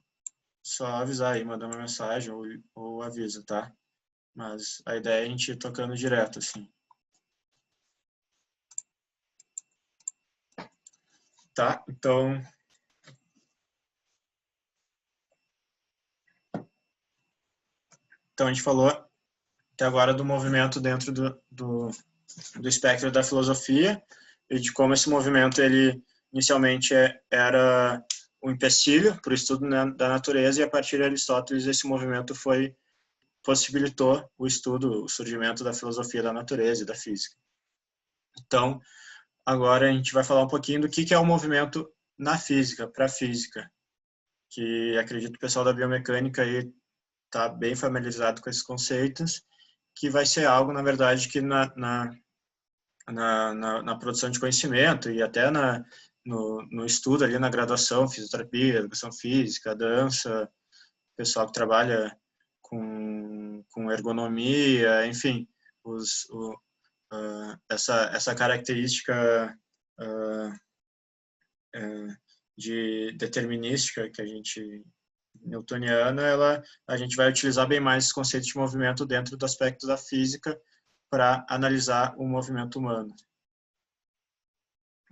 só avisar aí, mandar uma mensagem ou avisa, tá? Mas a ideia é a gente ir tocando direto, assim. Tá? Então, a gente falou até agora do movimento dentro do espectro da filosofia e de como esse movimento, ele inicialmente era um empecilho para o estudo da natureza, e a partir de Aristóteles esse movimento possibilitou o estudo, o surgimento da filosofia da natureza e da física. Então, agora a gente vai falar um pouquinho do que é o movimento na física, para a física, que acredito que o pessoal da biomecânica aí está bem familiarizado com esses conceitos, que vai ser algo, na verdade, que na produção de conhecimento e até no estudo ali na graduação, fisioterapia, educação física, dança, pessoal que trabalha com ergonomia, enfim, essa característica de determinística que a gente newtoniana, a gente vai utilizar bem mais esse conceito de movimento dentro do aspecto da física para analisar o movimento humano.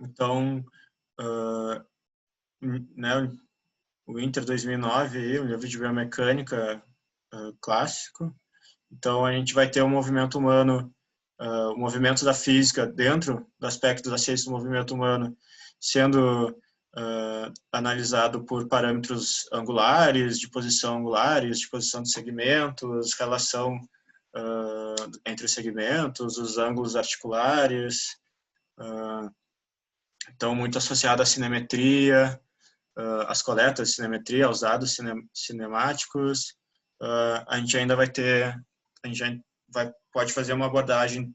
Então, né, o Inter 2009, um livro de biomecânica clássico. Então, a gente vai ter o movimento humano, o movimento da física dentro do aspecto da ciência do movimento humano, sendo analisado por parâmetros angulares, de posição angulares, de posição de segmentos, relação entre os segmentos, os ângulos articulares, então muito associado à cinemetria, às coletas de cinemetria, aos dados cinemáticos. A gente ainda vai ter, pode fazer uma abordagem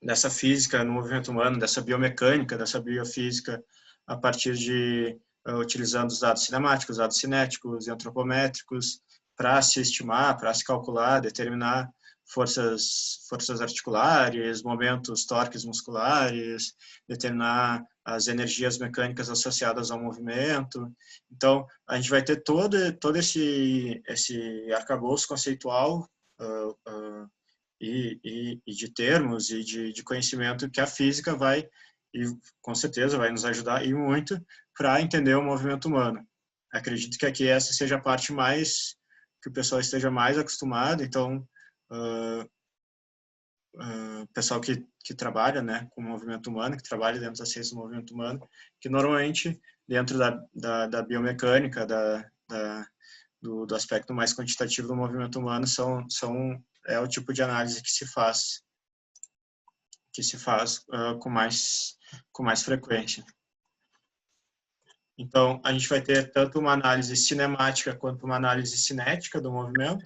dessa física no movimento humano, dessa biomecânica, dessa biofísica, a partir de utilizando os dados cinemáticos, dados cinéticos e antropométricos, para se estimar, para se calcular, determinar forças articulares, momentos, torques musculares, determinar as energias mecânicas associadas ao movimento. Então, a gente vai ter todo esse arcabouço conceitual e de termos e de conhecimento que a física vai, e com certeza vai nos ajudar e muito para entender o movimento humano. Acredito que aqui essa seja a parte mais que o pessoal esteja mais acostumado. Então, o pessoal que trabalha, né, com o movimento humano, que trabalha dentro da ciência do movimento humano, que normalmente dentro da biomecânica, do aspecto mais quantitativo do movimento humano, é o tipo de análise que se faz com mais frequência. Então, a gente vai ter tanto uma análise cinemática quanto uma análise cinética do movimento.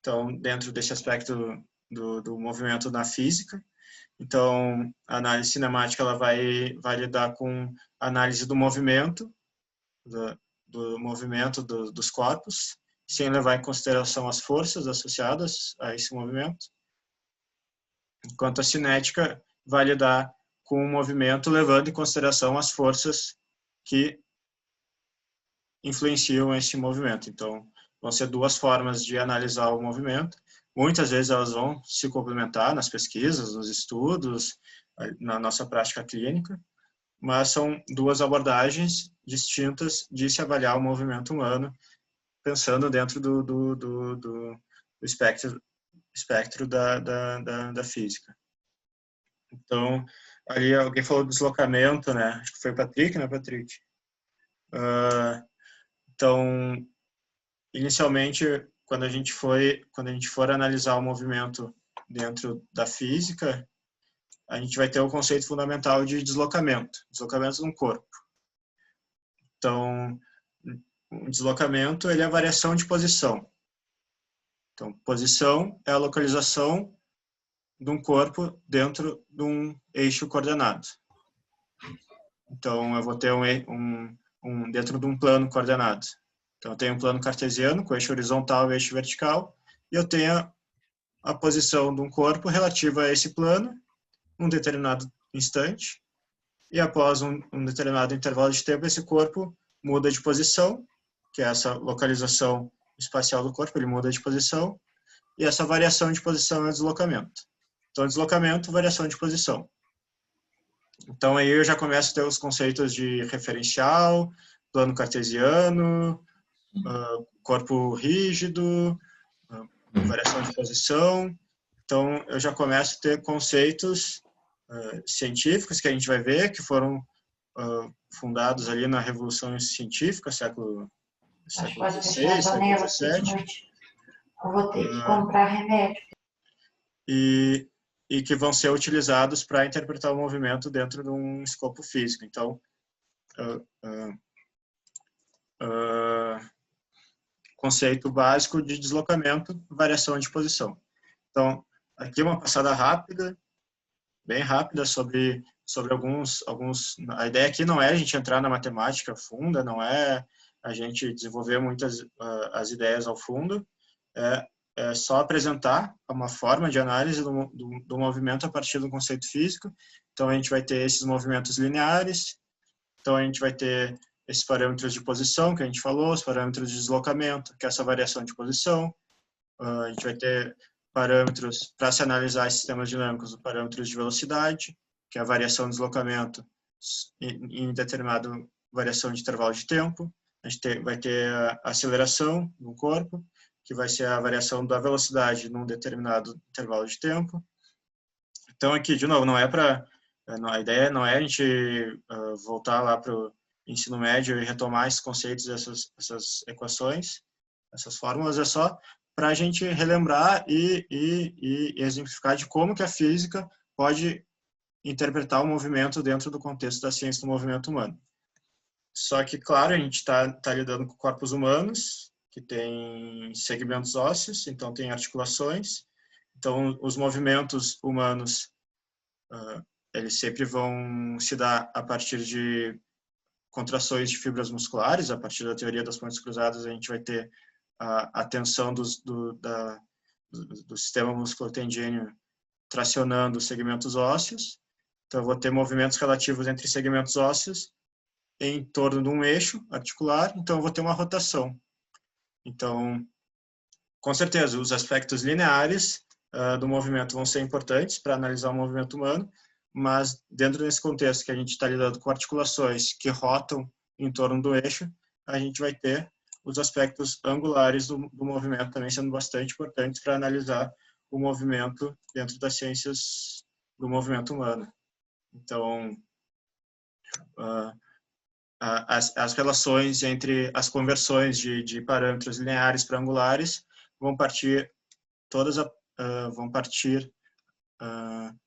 Então, dentro desse aspecto do movimento na física. Então, a análise cinemática ela vai lidar com a análise do movimento, dos corpos, sem levar em consideração as forças associadas a esse movimento. Enquanto a cinética vai lidar com o movimento, levando em consideração as forças que influenciam esse movimento. Então, vão ser duas formas de analisar o movimento. Muitas vezes elas vão se complementar nas pesquisas, nos estudos, na nossa prática clínica, mas são duas abordagens distintas de se avaliar o movimento humano, pensando dentro do espectro da física. Então, ali alguém falou do deslocamento, né? Acho que foi o Patrick, né, Patrick? Então, inicialmente, quando a gente for analisar o movimento dentro da física, a gente vai ter o conceito fundamental de deslocamento de um corpo. Então, o deslocamento ele é a variação de posição. Então, posição é a localização de um corpo dentro de um eixo coordenado. Então, eu vou ter dentro de um plano coordenado. Então, eu tenho um plano cartesiano com eixo horizontal e eixo vertical, e eu tenho a posição de um corpo relativa a esse plano, num determinado instante, e após um determinado intervalo de tempo, esse corpo muda de posição, que é essa localização espacial do corpo, ele muda de posição, e essa variação de posição é deslocamento. Então, deslocamento, variação de posição. Então, aí eu já começo a ter os conceitos de referencial, plano cartesiano, corpo rígido, variação de posição. Então, eu já começo a ter conceitos científicos que a gente vai ver, que foram fundados ali na Revolução Científica, século XVI, século XVII. Eu vou ter que comprar remédio. E que vão ser utilizados para interpretar o movimento dentro de um escopo físico. Então, conceito básico de deslocamento, variação de posição. Então, aqui uma passada rápida, bem rápida sobre alguns. A ideia aqui não é a gente entrar na matemática funda, não é a gente desenvolver muitas as ideias ao fundo, é só apresentar uma forma de análise do movimento a partir do conceito físico. Então, a gente vai ter esses movimentos lineares, então a gente vai ter esses parâmetros de posição que a gente falou, os parâmetros de deslocamento, que é essa variação de posição. A gente vai ter parâmetros para se analisar sistemas dinâmicos, parâmetros de velocidade, que é a variação de deslocamento em determinada variação de intervalo de tempo. A gente vai ter a aceleração do corpo, que vai ser a variação da velocidade num determinado intervalo de tempo. Então, aqui, de novo, a ideia não é a gente voltar lá para o ensino médio e retomar esses conceitos, essas equações, essas fórmulas, é só para a gente relembrar e exemplificar de como que a física pode interpretar o movimento dentro do contexto da ciência do movimento humano. Só que, claro, a gente está lidando com corpos humanos, que tem segmentos ósseos, então tem articulações. Então, os movimentos humanos, eles sempre vão se dar a partir de contrações de fibras musculares. A partir da teoria das pontes cruzadas, a gente vai ter a tensão do sistema musculotendíneo tracionando os segmentos ósseos. Então, eu vou ter movimentos relativos entre segmentos ósseos em torno de um eixo articular, então eu vou ter uma rotação. Então, com certeza, os aspectos lineares do movimento vão ser importantes para analisar o movimento humano, mas dentro desse contexto que a gente está lidando com articulações que rotam em torno do eixo, a gente vai ter os aspectos angulares do movimento também sendo bastante importantes para analisar o movimento dentro das ciências do movimento humano. Então, as relações entre as conversões de parâmetros lineares para angulares vão partir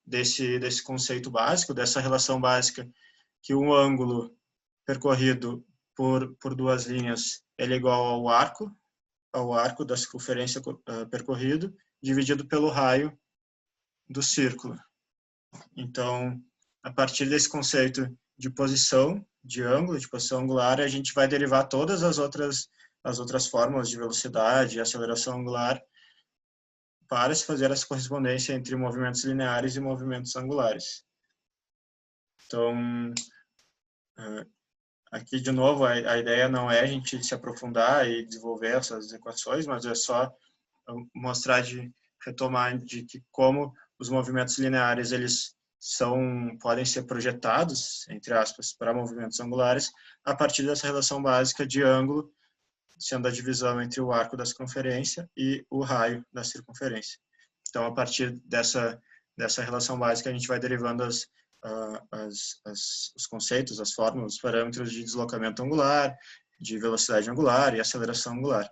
desse conceito básico, dessa relação básica que um ângulo percorrido por duas linhas ele é igual ao arco da circunferência percorrido, dividido pelo raio do círculo. Então, a partir desse conceito de posição, de ângulo, de posição angular, a gente vai derivar todas as outras fórmulas de velocidade e aceleração angular para se fazer essa correspondência entre movimentos lineares e movimentos angulares. Então, aqui, de novo, a ideia não é a gente se aprofundar e desenvolver essas equações, mas é só mostrar, retomar de que como os movimentos lineares, eles podem ser projetados, entre aspas, para movimentos angulares, a partir dessa relação básica de ângulo, sendo a divisão entre o arco da circunferência e o raio da circunferência. Então, a partir dessa relação básica, a gente vai derivando os conceitos, as fórmulas, os parâmetros de deslocamento angular, de velocidade angular e aceleração angular.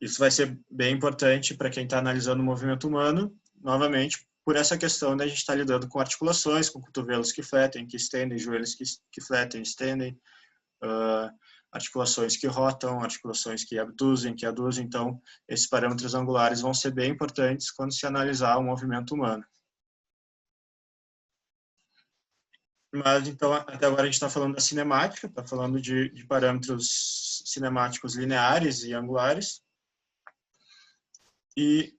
Isso vai ser bem importante para quem está analisando o movimento humano, novamente, por essa questão da gente estar lidando com articulações, com cotovelos que fletem, que estendem, joelhos que fletem, estendem, articulações que rotam, articulações que abduzem, que aduzem. Então, esses parâmetros angulares vão ser bem importantes quando se analisar o movimento humano. Mas, então, até agora a gente está falando da cinemática, está falando de parâmetros cinemáticos lineares e angulares. E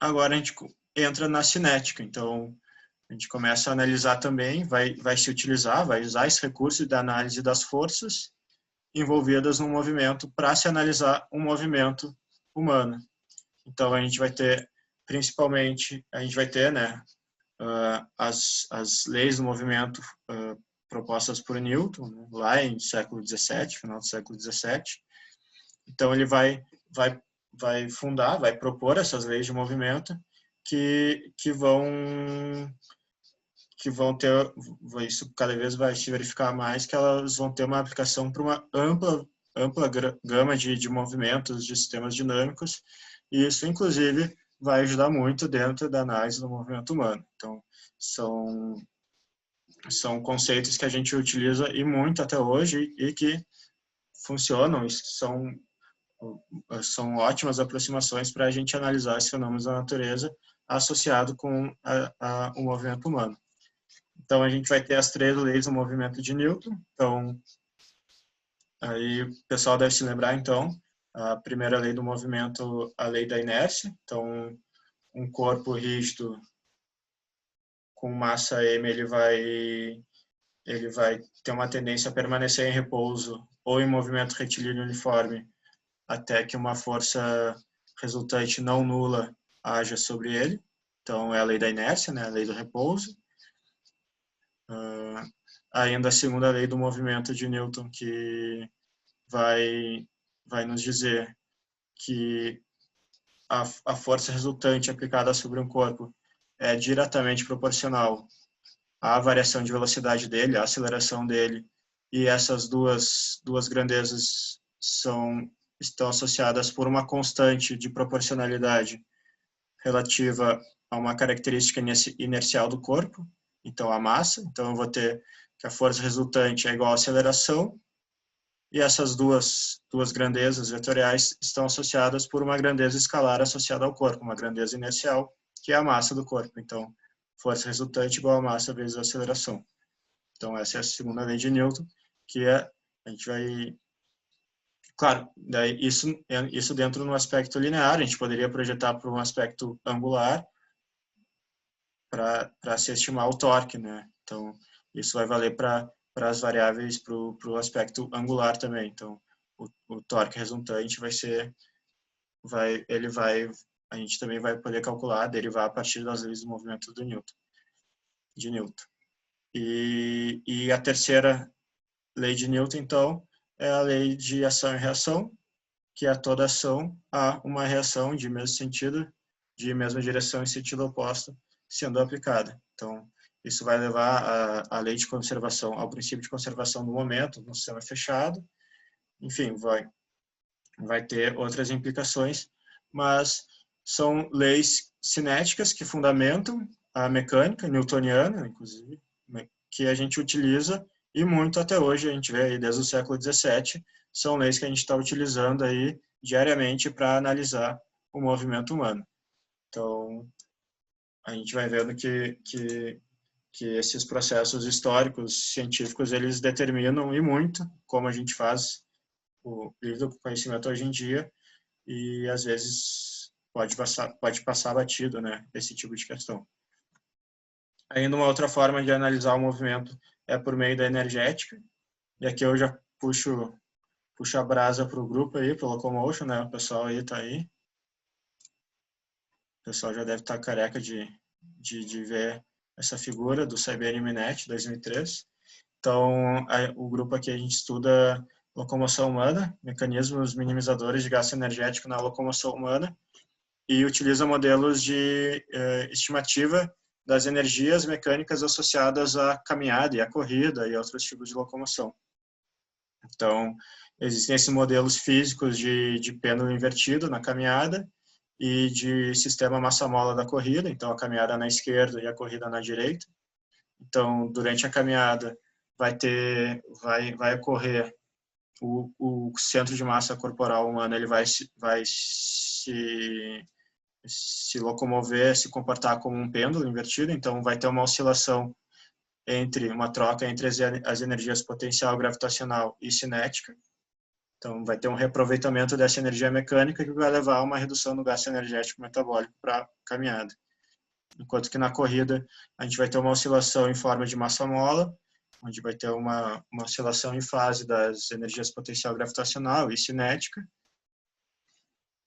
agora a gente entra na cinética. Então, a gente começa a analisar também, vai usar esse recurso da análise das forças envolvidas no movimento para se analisar um movimento humano. Então, a gente vai ter, principalmente, as leis do movimento propostas por Newton, né, lá em século XVII, final do século XVII. Então, ele vai propor essas leis de movimento que vão ter, isso cada vez vai se verificar mais, que elas vão ter uma aplicação para uma ampla gama de movimentos, de sistemas dinâmicos, e isso, inclusive, vai ajudar muito dentro da análise do movimento humano. Então, são conceitos que a gente utiliza e muito até hoje e que funcionam, e são ótimas aproximações para a gente analisar os fenômenos da natureza associado com o movimento humano. Então, a gente vai ter as 3 leis do movimento de Newton. Então, aí o pessoal deve se lembrar, então, a primeira lei do movimento, a lei da inércia. Então, um corpo rígido com massa m, ele vai ter uma tendência a permanecer em repouso ou em movimento retilíneo uniforme até que uma força resultante não nula haja sobre ele. Então, é a lei da inércia, né? A lei do repouso. Ainda a segunda lei do movimento de Newton, que vai nos dizer que a força resultante aplicada sobre um corpo é diretamente proporcional à variação de velocidade dele, à aceleração dele, e essas duas grandezas estão associadas por uma constante de proporcionalidade relativa a uma característica inercial do corpo, então a massa. Então eu vou ter que a força resultante é igual à aceleração, e essas duas grandezas vetoriais estão associadas por uma grandeza escalar associada ao corpo, uma grandeza inercial, que é a massa do corpo. Então, força resultante igual a massa vezes a aceleração. Então, essa é a segunda lei de Newton, que a gente vai... Claro, daí isso dentro de um aspecto linear, a gente poderia projetar para um aspecto angular para se estimar o torque, né? Então, isso vai valer para as variáveis, para o aspecto angular também. Então, o torque resultante a gente também vai poder calcular, derivar a partir das leis do movimento de Newton. E a terceira lei de Newton, então, é a lei de ação e reação, que a toda ação há uma reação de mesmo sentido, de mesma direção em sentido oposto, sendo aplicada. Então, isso vai levar à lei de conservação, ao princípio de conservação do momento no sistema fechado. Enfim, vai ter outras implicações, mas são leis cinéticas que fundamentam a mecânica newtoniana, inclusive, que a gente utiliza e muito até hoje, a gente vê aí desde o século XVII, são leis que a gente está utilizando aí diariamente para analisar o movimento humano. Então, a gente vai vendo que esses processos históricos, científicos, eles determinam e muito como a gente faz o livro do conhecimento hoje em dia, e às vezes pode passar batido, né, esse tipo de questão. Ainda uma outra forma de analisar o movimento é por meio da energética, e aqui eu já puxo a brasa para o grupo aí, para o Locomotion, né, o pessoal aí está aí. O pessoal já deve estar careca de ver essa figura do CBN Minet 2003. Então, o grupo aqui a gente estuda locomoção humana, mecanismos minimizadores de gasto energético na locomoção humana, e utiliza modelos de estimativa das energias mecânicas associadas à caminhada e à corrida e outros tipos de locomoção. Então, existem esses modelos físicos de pêndulo invertido na caminhada e de sistema massa-mola da corrida, então a caminhada na esquerda e a corrida na direita. Então, durante a caminhada vai ocorrer o centro de massa corporal humano, ele vai se locomover, se comportar como um pêndulo invertido, então vai ter uma oscilação uma troca entre as energias potencial, gravitacional e cinética. Então vai ter um reaproveitamento dessa energia mecânica que vai levar a uma redução do gasto energético metabólico para a caminhada. Enquanto que na corrida a gente vai ter uma oscilação em forma de massa-mola, onde vai ter uma oscilação em fase das energias potencial, gravitacional e cinética.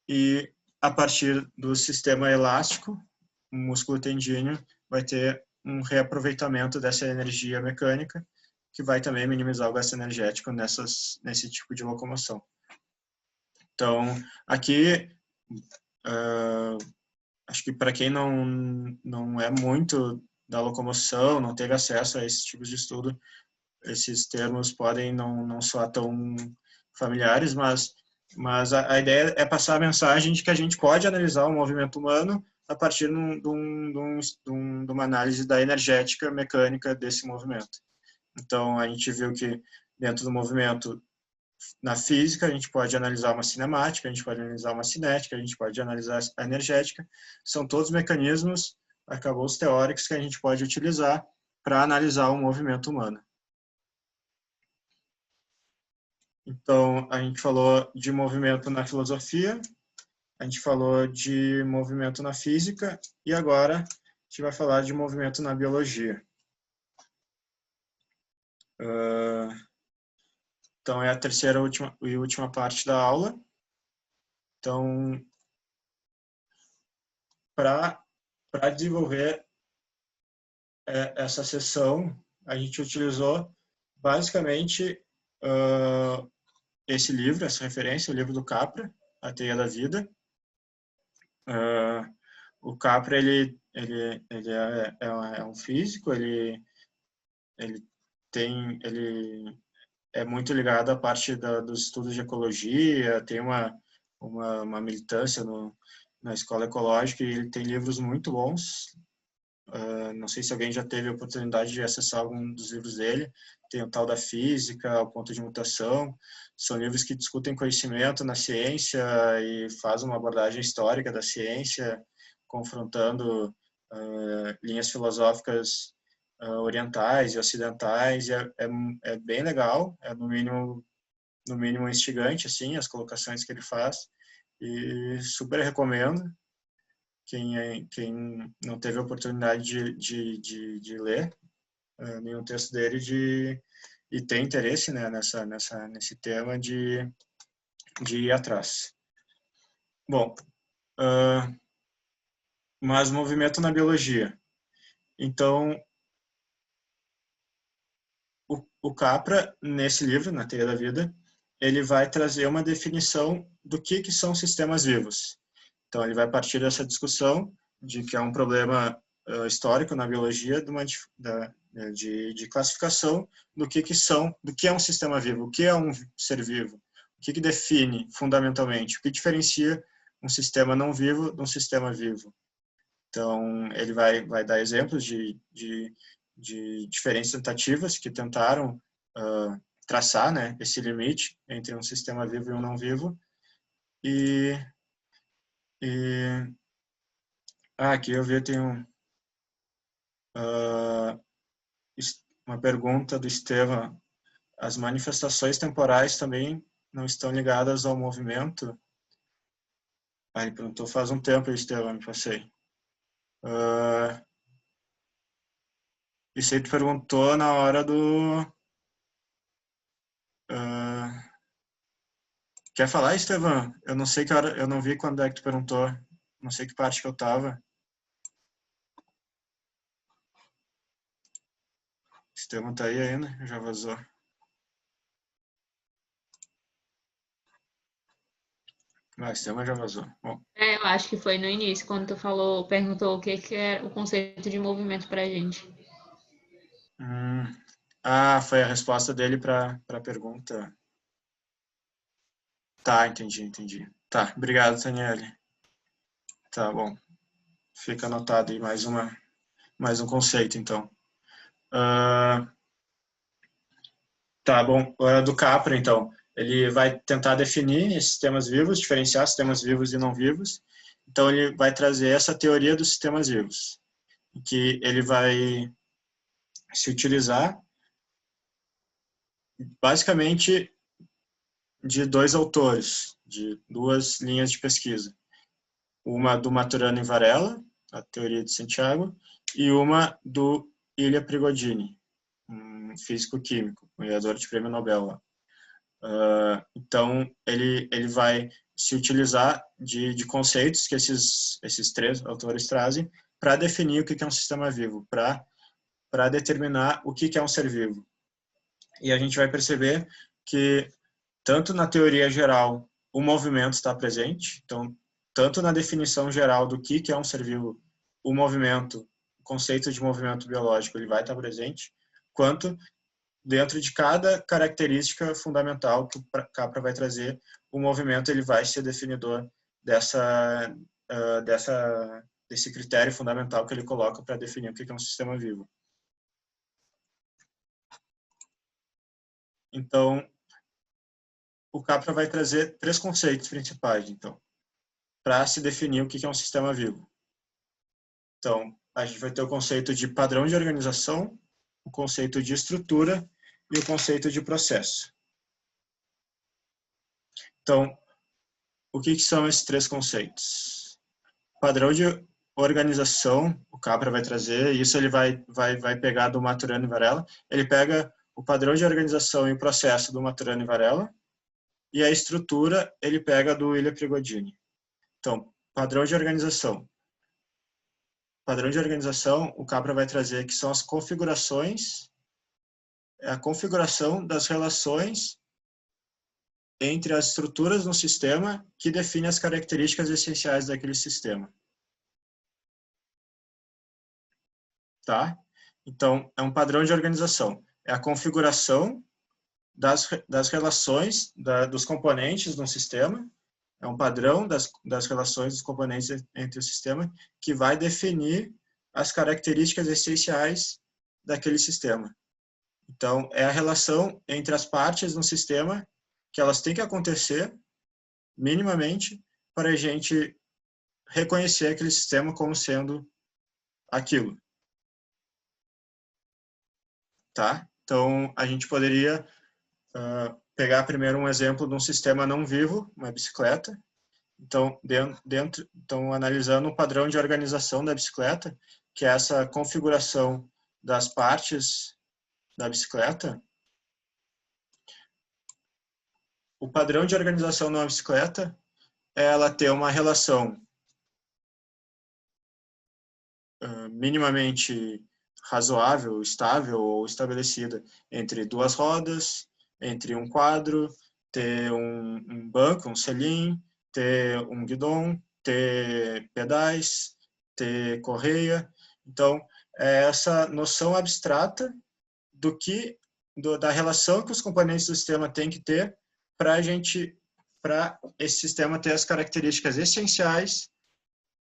E a partir do sistema elástico, o músculo tendíneo vai ter um reaproveitamento dessa energia mecânica, que vai também minimizar o gasto energético nesse tipo de locomoção. Então, aqui, acho que para quem não é muito da locomoção, não teve acesso a esses tipos de estudo, esses termos podem não soar tão familiares, mas a ideia é passar a mensagem de que a gente pode analisar o movimento humano a partir de uma análise da energética mecânica desse movimento. Então, a gente viu que dentro do movimento, na física, a gente pode analisar uma cinemática, a gente pode analisar uma cinética, a gente pode analisar a energética. São todos mecanismos, arcabouços teóricos que a gente pode utilizar para analisar o movimento humano. Então, a gente falou de movimento na filosofia, a gente falou de movimento na física, e agora a gente vai falar de movimento na biologia. Então, é a terceira e última parte da aula. Então, para desenvolver essa sessão, a gente utilizou basicamente esse livro, essa referência, o livro do Capra, A Teia da Vida. O Capra, ele é um físico, ele é muito ligado à parte dos estudos de ecologia, tem uma militância na escola ecológica, e ele tem livros muito bons. Não sei se alguém já teve a oportunidade de acessar algum dos livros dele. Tem o Tal da Física, O Ponto de Mutação. São livros que discutem conhecimento na ciência e fazem uma abordagem histórica da ciência, confrontando linhas filosóficas orientais e ocidentais. É bem legal, é no mínimo instigante, assim, as colocações que ele faz, e super recomendo. Quem não teve a oportunidade de ler nenhum texto dele e tem interesse, né, nesse tema de ir atrás. Bom, mas movimento na biologia. Então, o Capra, nesse livro, Na Teia da Vida, ele vai trazer uma definição do que são sistemas vivos. Então, ele vai partir dessa discussão de que é um problema histórico na biologia de classificação do que é um sistema vivo, o que é um ser vivo, o que define fundamentalmente, o que diferencia um sistema não vivo de um sistema vivo. Então, ele vai dar exemplos de diferentes tentativas que tentaram traçar, né, esse limite entre um sistema vivo e um não vivo. Aqui eu vi, tem uma pergunta do Estevam. As manifestações temporais também não estão ligadas ao movimento? Ele perguntou faz um tempo, Estevam, me passei. Isso aí tu perguntou na hora do... Quer falar, Estevam? Eu não sei que hora, eu não vi quando é que tu perguntou. Não sei que parte que eu tava. Estevam tá aí ainda? Já vazou. Estevam já vazou. Bom. Eu acho que foi no início, quando tu perguntou o que é o conceito de movimento pra gente. Foi a resposta dele para a pergunta. Tá, entendi. Tá, obrigado, Daniele. Tá bom. Fica anotado aí mais um conceito, então. Tá bom. Do Capra, então. Ele vai tentar definir sistemas vivos, diferenciar sistemas vivos e não vivos. Então, ele vai trazer essa teoria dos sistemas vivos, que ele vai se utilizar basicamente de dois autores, de duas linhas de pesquisa. Uma do Maturana e Varela, a teoria de Santiago, e uma do Ilya Prigogine, um físico-químico, ganhador de prêmio Nobel. Então, ele vai se utilizar de conceitos que esses três autores trazem para definir o que é um sistema vivo, para determinar o que é um ser vivo. E a gente vai perceber que, tanto na teoria geral, o movimento está presente. Então, tanto na definição geral do que é um ser vivo, o movimento, o conceito de movimento biológico, ele vai estar presente, quanto dentro de cada característica fundamental que o Capra vai trazer, o movimento ele vai ser definidor desse critério fundamental que ele coloca para definir o que é um sistema vivo. Então, o Capra vai trazer três conceitos principais, então, para se definir o que é um sistema vivo. Então, a gente vai ter o conceito de padrão de organização, o conceito de estrutura e o conceito de processo. Então, o que são esses três conceitos? Padrão de organização, o Capra vai trazer, isso ele vai pegar do Maturana e Varela. Ele pega o padrão de organização e o processo do Maturana e Varela, e a estrutura ele pega do Ilya Prigogine. Então, padrão de organização. padrão de organização, o Capra vai trazer que são as configurações, é a configuração das relações entre as estruturas no sistema que define as características essenciais daquele sistema. Tá? Então, é um padrão de organização. É a configuração das relações dos componentes de um sistema. É um padrão das relações dos componentes entre o sistema que vai definir as características essenciais daquele sistema. Então, é a relação entre as partes de um sistema que elas têm que acontecer minimamente para a gente reconhecer aquele sistema como sendo aquilo. Tá? Então, a gente poderia pegar primeiro um exemplo de um sistema não vivo, uma bicicleta. Então, então, analisando o padrão de organização da bicicleta, que é essa configuração das partes da bicicleta. O padrão de organização de uma bicicleta é ela ter uma relação minimamente razoável, estável ou estabelecida entre duas rodas, entre um quadro, ter um banco, um selim, ter um guidão, ter pedais, ter correia. Então, é essa noção abstrata da relação que os componentes do sistema têm que ter para esse sistema ter as características essenciais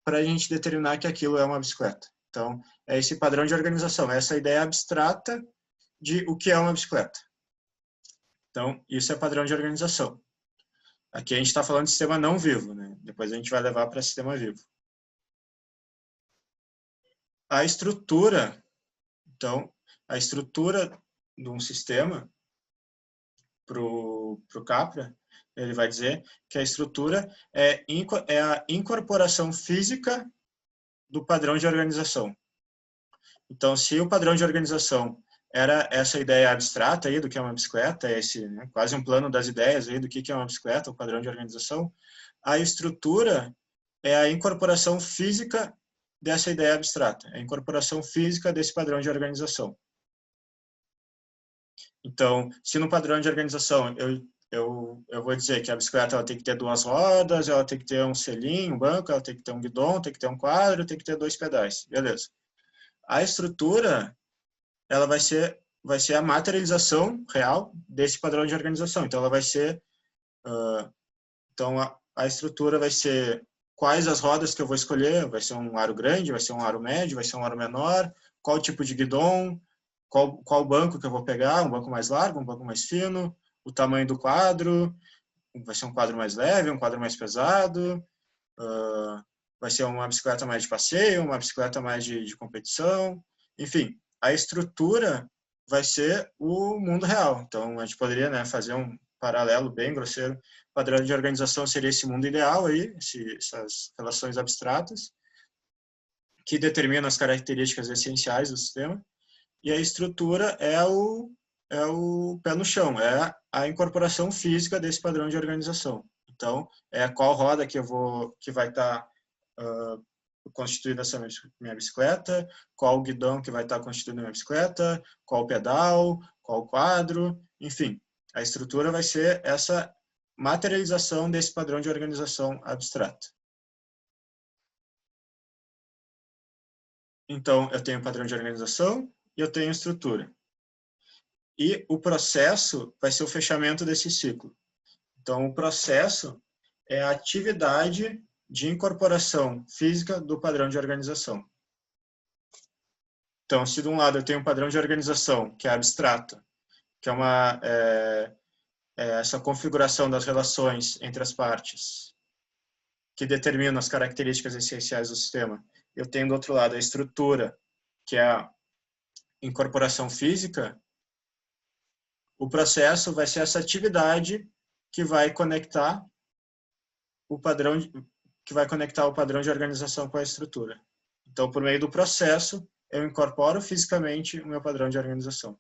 para a gente determinar que aquilo é uma bicicleta. Então, é esse padrão de organização, é essa ideia abstrata de o que é uma bicicleta. Então, isso é padrão de organização. Aqui a gente está falando de sistema não vivo, né? Depois a gente vai levar para sistema vivo. A estrutura, então, a estrutura de um sistema, para o Capra, ele vai dizer que a estrutura é a incorporação física do padrão de organização. Então, se o padrão de organização era essa ideia abstrata aí do que é uma bicicleta, quase um plano das ideias aí do que é uma bicicleta, o padrão de organização, a estrutura é a incorporação física dessa ideia abstrata, a incorporação física desse padrão de organização. Então, se no padrão de organização eu vou dizer que a bicicleta ela tem que ter duas rodas, ela tem que ter um selim, um banco, ela tem que ter um guidão, tem que ter um quadro, tem que ter 2 pedais. Beleza. A estrutura, ela vai ser a materialização real desse padrão de organização. Então, ela vai ser... então, a estrutura vai ser quais as rodas que eu vou escolher, vai ser um aro grande, vai ser um aro médio, vai ser um aro menor, qual tipo de guidão, qual banco que eu vou pegar, um banco mais largo, um banco mais fino, o tamanho do quadro, vai ser um quadro mais leve, um quadro mais pesado, vai ser uma bicicleta mais de passeio, uma bicicleta mais de competição, enfim, a estrutura vai ser o mundo real. Então, a gente poderia, né, fazer um paralelo bem grosseiro. O padrão de organização seria esse mundo ideal aí, essas relações abstratas, que determinam as características essenciais do sistema, e a estrutura é o pé no chão, é a incorporação física desse padrão de organização. Então, é qual roda que vai estar constituída essa minha bicicleta, qual guidão que vai estar constituído a minha bicicleta, qual pedal, qual quadro, enfim. A estrutura vai ser essa materialização desse padrão de organização abstrato. Então, eu tenho padrão de organização e eu tenho estrutura. E o processo vai ser o fechamento desse ciclo. Então, o processo é a atividade de incorporação física do padrão de organização. Então, se de um lado eu tenho um padrão de organização que é abstrato, que é essa configuração das relações entre as partes, que determina as características essenciais do sistema, eu tenho do outro lado a estrutura, que é a incorporação física. O processo vai ser essa atividade que vai conectar o padrão de organização com a estrutura. Então, por meio do processo, eu incorporo fisicamente o meu padrão de organização.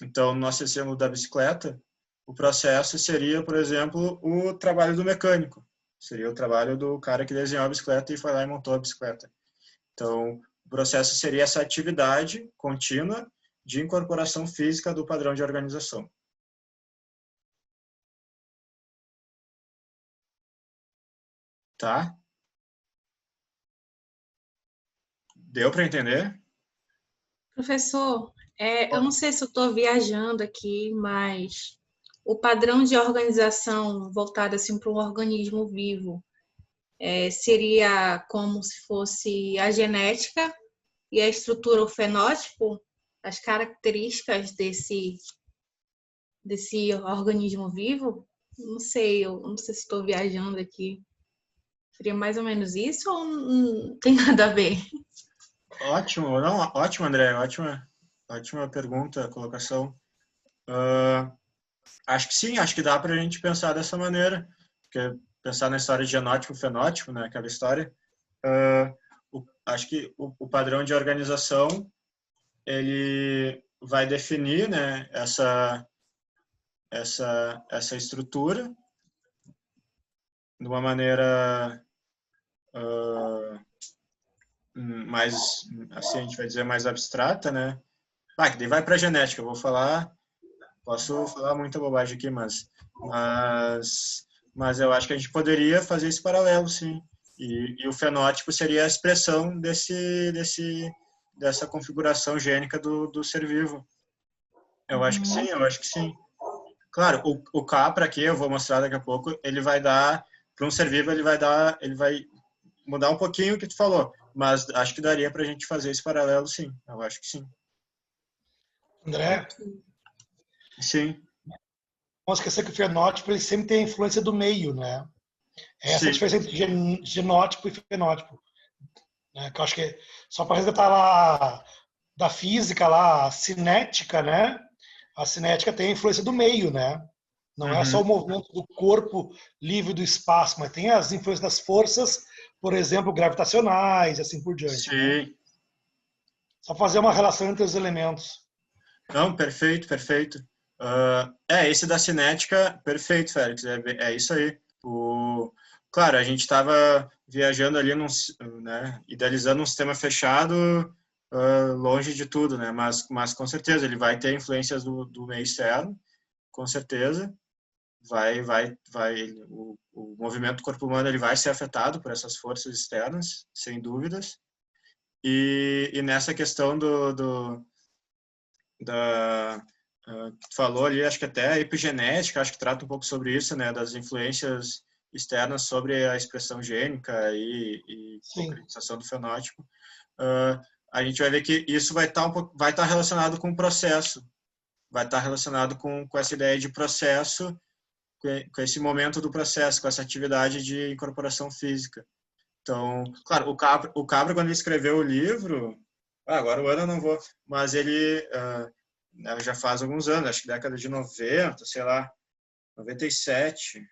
Então, no nosso exemplo da bicicleta, o processo seria, por exemplo, o trabalho do mecânico. Seria o trabalho do cara que desenhou a bicicleta e foi lá e montou a bicicleta. Então, o processo seria essa atividade contínua de incorporação física do padrão de organização. Tá? Deu para entender? Professor, eu não sei se eu estou viajando aqui, mas o padrão de organização voltado assim para um organismo vivo seria como se fosse a genética e a estrutura, o fenótipo, as características desse organismo vivo? Não sei, eu não sei se estou viajando aqui. Seria mais ou menos isso ou não tem nada a ver? Ótimo, não, ótimo, André, ótima pergunta, colocação. Acho que sim, acho que dá para a gente pensar dessa maneira, porque pensar na história de genótipo, fenótipo, né, aquela história. Acho que o padrão de organização ele vai definir, né, essa estrutura de uma maneira mais, assim, a gente vai dizer mais abstrata, né? Que daí vai para a genética. Posso falar muita bobagem aqui, mas eu acho que a gente poderia fazer esse paralelo, sim. E o fenótipo seria a expressão dessa configuração gênica do ser vivo. Eu acho que sim. Claro, o Capra aqui, eu vou mostrar daqui a pouco, ele vai dar, para um ser vivo, ele vai mudar um pouquinho o que tu falou, mas acho que daria para a gente fazer esse paralelo, sim. Eu acho que sim. André? Sim. Não esquecer que o fenótipo ele sempre tem a influência do meio, né? Essa é a Sim. diferença entre genótipo e fenótipo. Né? Que eu acho que só para resgatar lá da física, lá, a cinética, né? A cinética tem a influência do meio, né? Não é só o movimento do corpo livre do espaço, mas tem as influências das forças, por exemplo, gravitacionais e assim por diante. Sim. Né? Só fazer uma relação entre os elementos. Não, perfeito. Esse da cinética, perfeito, Félix, é isso aí. Claro, a gente estava viajando ali, né, idealizando um sistema fechado, longe de tudo, né, mas com certeza ele vai ter influências do meio externo, com certeza. O movimento do corpo humano ele vai ser afetado por essas forças externas, sem dúvidas. E nessa questão que tu falou ali, acho que até a epigenética, acho que trata um pouco sobre isso, né, das influências externas sobre a expressão gênica e concretização do fenótipo. A gente vai ver que isso vai estar relacionado com o processo, vai estar relacionado com essa ideia de processo, com esse momento do processo, com essa atividade de incorporação física. Então, claro, o Cabra quando ele escreveu o livro, agora o ano eu não vou, mas ele já faz alguns anos, acho que década de 90, sei lá, 97.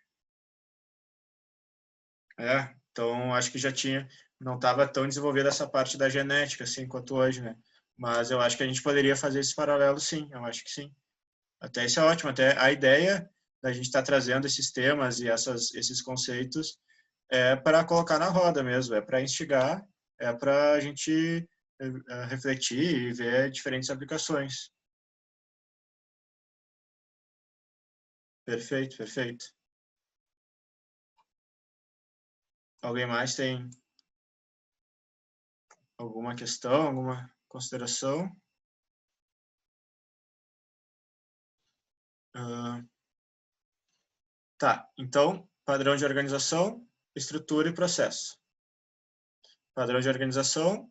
Então acho que não estava tão desenvolvida essa parte da genética assim quanto hoje, né? Mas eu acho que a gente poderia fazer esse paralelo, sim, eu acho que sim. Até isso é ótimo, até a ideia da gente estar trazendo esses temas e esses conceitos é para colocar na roda mesmo, é para instigar, é para a gente refletir e ver diferentes aplicações. Perfeito. Alguém mais tem alguma questão, alguma consideração? Tá, então, padrão de organização, estrutura e processo. Padrão de organização,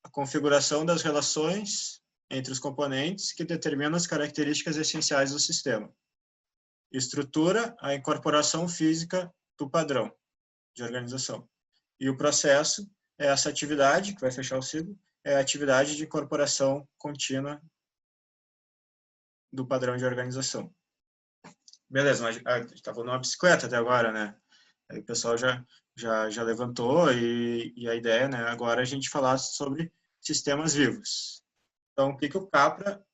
a configuração das relações entre os componentes que determinam as características essenciais do sistema. Estrutura, a incorporação física do padrão de organização. E o processo é essa atividade, que vai fechar o ciclo, é a atividade de incorporação contínua do padrão de organização. Beleza, mas a gente está falando de uma bicicleta até agora, né? Aí o pessoal já levantou e a ideia, né, agora a gente falar sobre sistemas vivos. Então, o que o Capra,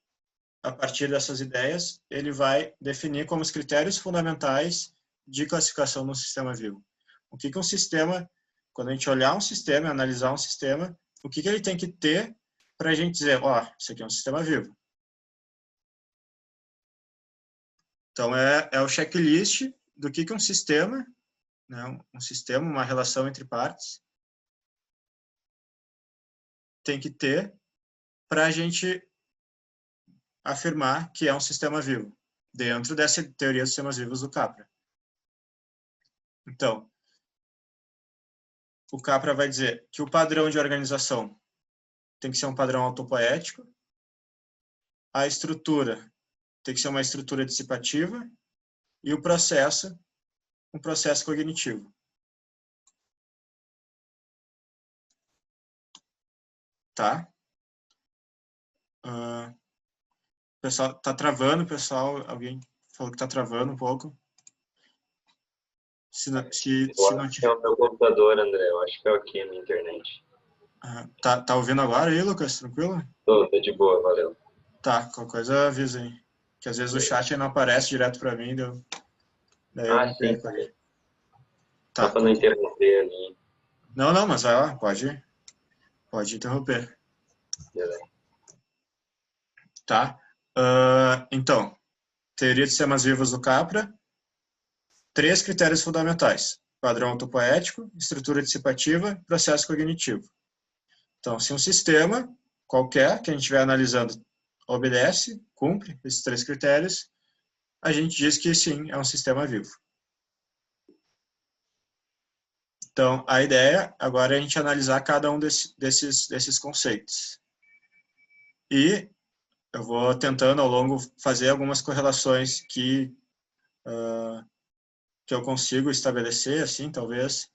a partir dessas ideias, ele vai definir como os critérios fundamentais de classificação no sistema vivo. O que um sistema, quando a gente olhar um sistema, analisar um sistema, o que ele tem que ter para a gente dizer, ó, isso aqui é um sistema vivo. Então, é o checklist do que um sistema, né, um sistema, uma relação entre partes, tem que ter para a gente afirmar que é um sistema vivo, dentro dessa teoria dos sistemas vivos do Capra. Então, o Capra vai dizer que o padrão de organização tem que ser um padrão autopoético, a estrutura tem que ser uma estrutura dissipativa e o processo, um processo cognitivo. Tá? Pessoal, tá travando, pessoal. Alguém falou que tá travando um pouco. Se não É o meu computador, André. Eu acho que é aqui a minha internet. Tá ouvindo agora aí, Lucas? Tranquilo? Tô de boa, valeu. Tá, qualquer coisa avisa aí. Que às vezes o chat não aparece direto para mim, daí eu não perco ali. Tá. Só para não interromper ali. Não, mas vai lá, pode interromper. Beleza. Tá? Então, teoria de sistemas vivos do Capra, 3 critérios fundamentais: padrão autopoético, estrutura dissipativa, processo cognitivo. Então, se um sistema qualquer que a gente estiver analisando obedece, cumpre esses 3 critérios, a gente diz que sim, é um sistema vivo. Então, a ideia agora é a gente analisar cada um desses conceitos. E eu vou tentando ao longo fazer algumas correlações que eu consigo estabelecer, assim, talvez,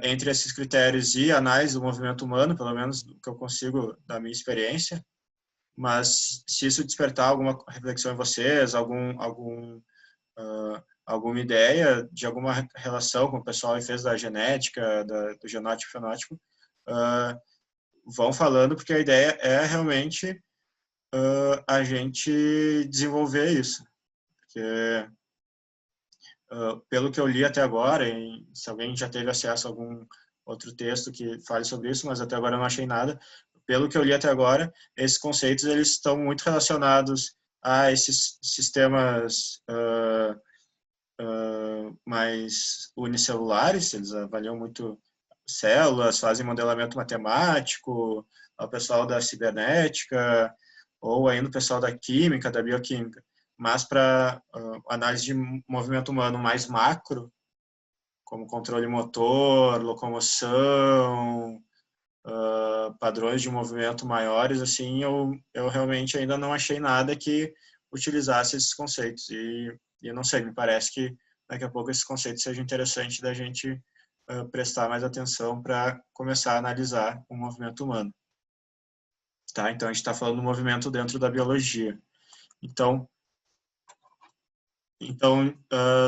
entre esses critérios e análise do movimento humano, pelo menos do que eu consigo da minha experiência. Mas se isso despertar alguma reflexão em vocês, alguma ideia de alguma relação com o pessoal que fez da genética, do genótipo e fenótipo, vão falando, porque a ideia é realmente a gente desenvolver isso. Porque, pelo que eu li até agora, se alguém já teve acesso a algum outro texto que fale sobre isso, mas até agora eu não achei nada, pelo que eu li até agora, esses conceitos eles estão muito relacionados a esses sistemas mais unicelulares, eles avaliam muito células, fazem modelamento matemático, o pessoal da cibernética, ou ainda o pessoal da química, da bioquímica. Mas para análise de movimento humano mais macro, como controle motor, locomoção, padrões de movimento maiores, assim, eu realmente ainda não achei nada que utilizasse esses conceitos. E não sei, me parece que daqui a pouco esses conceitos sejam interessantes da gente prestar mais atenção para começar a analisar o movimento humano. Tá? Então, a gente está falando do movimento dentro da biologia. Então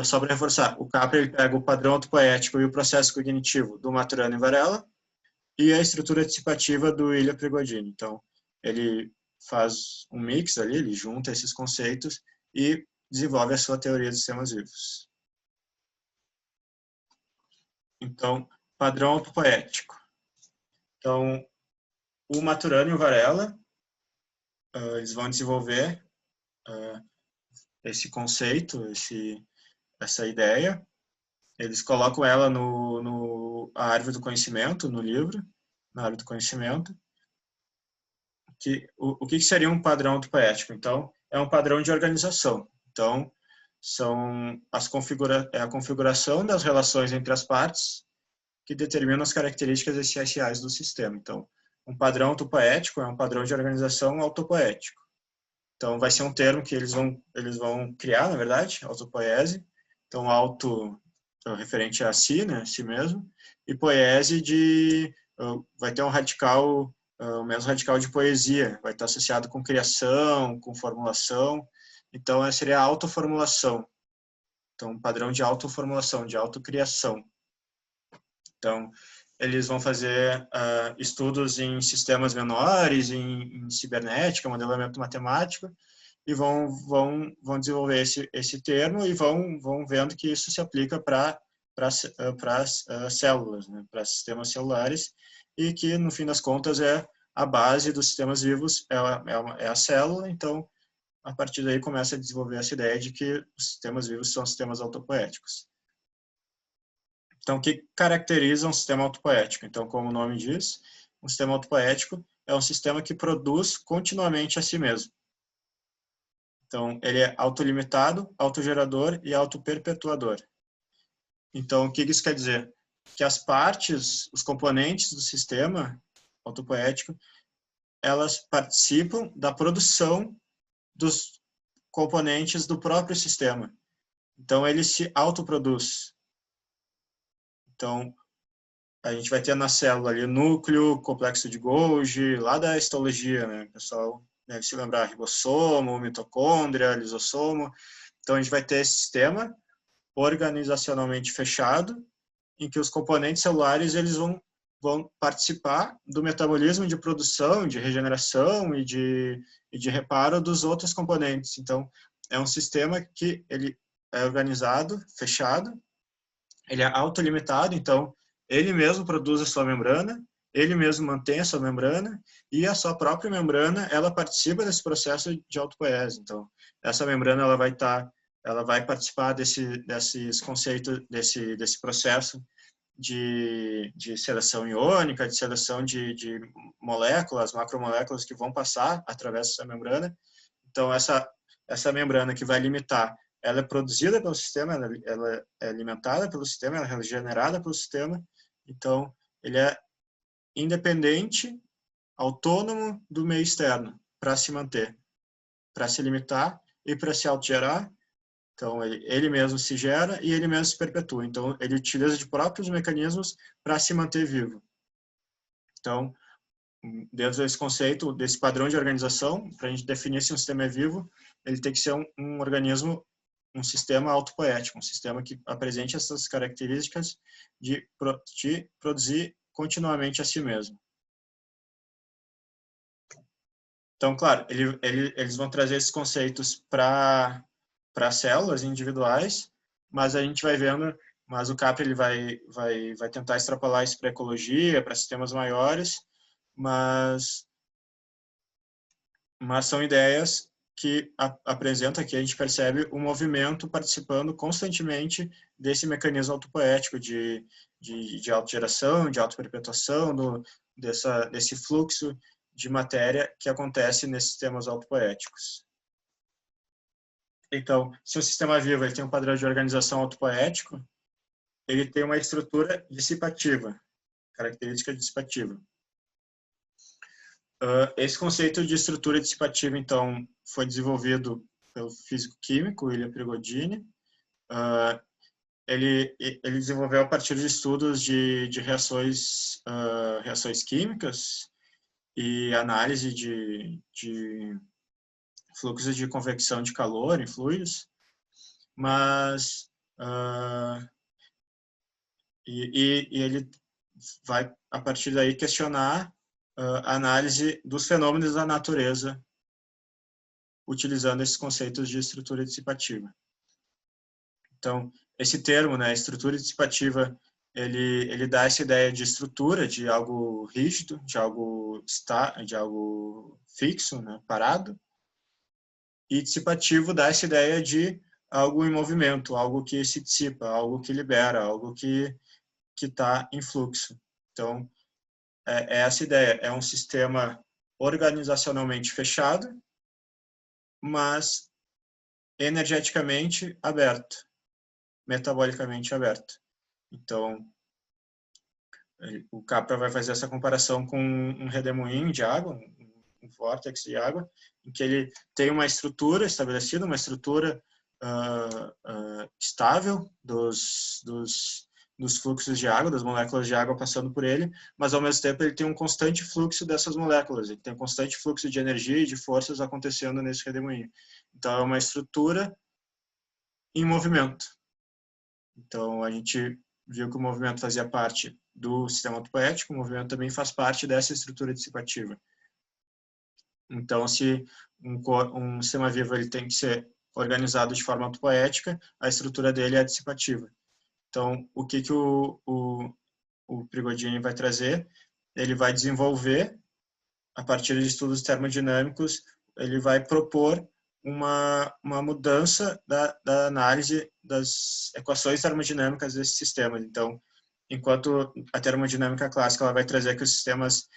só para reforçar, o Capra ele pega o padrão autopoético e o processo cognitivo do Maturana e Varela e a estrutura dissipativa do Ilha Prigogine. Então, ele faz um mix ali, ele junta esses conceitos e desenvolve a sua teoria dos sistemas vivos. Então, padrão autopoético. Então, o Maturana e o Varela, eles vão desenvolver esse conceito, essa ideia. Eles colocam ela a árvore do conhecimento, no livro, na árvore do conhecimento. O que seria um padrão autopoético? Então, é um padrão de organização. Então, é a configuração das relações entre as partes que determinam as características essenciais do sistema. Então, um padrão autopoético é um padrão de organização autopoético. Então, vai ser um termo que eles vão criar, na verdade, autopoiese. Então, auto referente a si, né, si mesmo, e poiese vai ter um radical, o mesmo radical de poesia, vai estar associado com criação, com formulação. Então, essa seria a autoformulação. Então, um padrão de autoformulação, de autocriação. Então, eles vão fazer estudos em sistemas menores, em cibernética, modelamento matemático, e vão desenvolver esse termo e vão vendo que isso se aplica para células, né, para sistemas celulares, e que, no fim das contas, é a base dos sistemas vivos, é a célula. Então, a partir daí começa a desenvolver essa ideia de que os sistemas vivos são sistemas autopoéticos. Então, o que caracteriza um sistema autopoético? Então, como o nome diz, um sistema autopoético é um sistema que produz continuamente a si mesmo. Então, ele é autolimitado, autogerador e autoperpetuador. Então, o que isso quer dizer? Que as partes, os componentes do sistema autopoético, elas participam da produção dos componentes do próprio sistema. Então, ele se autoproduz. Então, a gente vai ter na célula ali o núcleo, complexo de Golgi, lá da histologia, né? O pessoal deve se lembrar, ribossomo, mitocôndria, lisossomo. Então, a gente vai ter esse sistema organizacionalmente fechado, em que os componentes celulares eles vão participar do metabolismo de produção, de regeneração e de reparo dos outros componentes. Então, é um sistema que ele é organizado, fechado, ele é autolimitado, então ele mesmo produz a sua membrana, ele mesmo mantém a sua membrana e a sua própria membrana, ela participa desse processo de autopoiese. Então, essa membrana ela vai participar desses conceitos, desse processo de seleção iônica, de seleção de moléculas, macromoléculas que vão passar através dessa membrana. Então, essa membrana que vai limitar, ela é produzida pelo sistema, ela é alimentada pelo sistema, ela é regenerada pelo sistema. Então, ele é independente, autônomo do meio externo para se manter, para se limitar e para se autogerar. Então, ele mesmo se gera e ele mesmo se perpetua. Então, ele utiliza de próprios mecanismos para se manter vivo. Então, dentro desse conceito, desse padrão de organização, para a gente definir se um sistema é vivo, ele tem que ser um organismo, um sistema autopoético, um sistema que apresente essas características de produzir continuamente a si mesmo. Então, claro, eles vão trazer esses conceitos para células individuais, mas a gente vai vendo, mas o Capra ele vai tentar extrapolar isso para ecologia, para sistemas maiores, mas são ideias que apresentam aqui, a gente percebe o movimento participando constantemente desse mecanismo autopoético de autogeração, de autoperpetuação, desse fluxo de matéria que acontece nesses sistemas autopoéticos. Então, se o sistema vivo ele tem um padrão de organização autopoético, ele tem uma estrutura dissipativa, característica dissipativa. Esse conceito de estrutura dissipativa, então, foi desenvolvido pelo físico-químico William Prigodini. Ele desenvolveu a partir de estudos de reações químicas e análise de fluxos de convecção de calor em fluidos, mas ele vai, a partir daí, questionar a análise dos fenômenos da natureza utilizando esses conceitos de estrutura dissipativa. Então, esse termo, né, estrutura dissipativa, ele dá essa ideia de estrutura, de algo rígido, de algo fixo, né, parado, e dissipativo dá essa ideia de algo em movimento, algo que se dissipa, algo que libera, algo que está em fluxo. Então, é essa ideia, é um sistema organizacionalmente fechado, mas energeticamente aberto, metabolicamente aberto. Então, o Capra vai fazer essa comparação com um redemoinho de água, um vórtex de água, em que ele tem uma estrutura estabelecida, uma estrutura estável dos fluxos de água, das moléculas de água passando por ele, mas ao mesmo tempo ele tem um constante fluxo dessas moléculas, ele tem um constante fluxo de energia e de forças acontecendo nesse redemoinho. Então é uma estrutura em movimento. Então a gente viu que o movimento fazia parte do sistema autopoético, o movimento também faz parte dessa estrutura dissipativa. Então, se um sistema vivo ele tem que ser organizado de forma autopoética, a estrutura dele é dissipativa. Então, o que o Prigodini vai trazer ele vai desenvolver, a partir de estudos termodinâmicos, ele vai propor uma mudança da análise das equações termodinâmicas desses sistemas. Então, enquanto a termodinâmica clássica ela vai trazer que os sistemas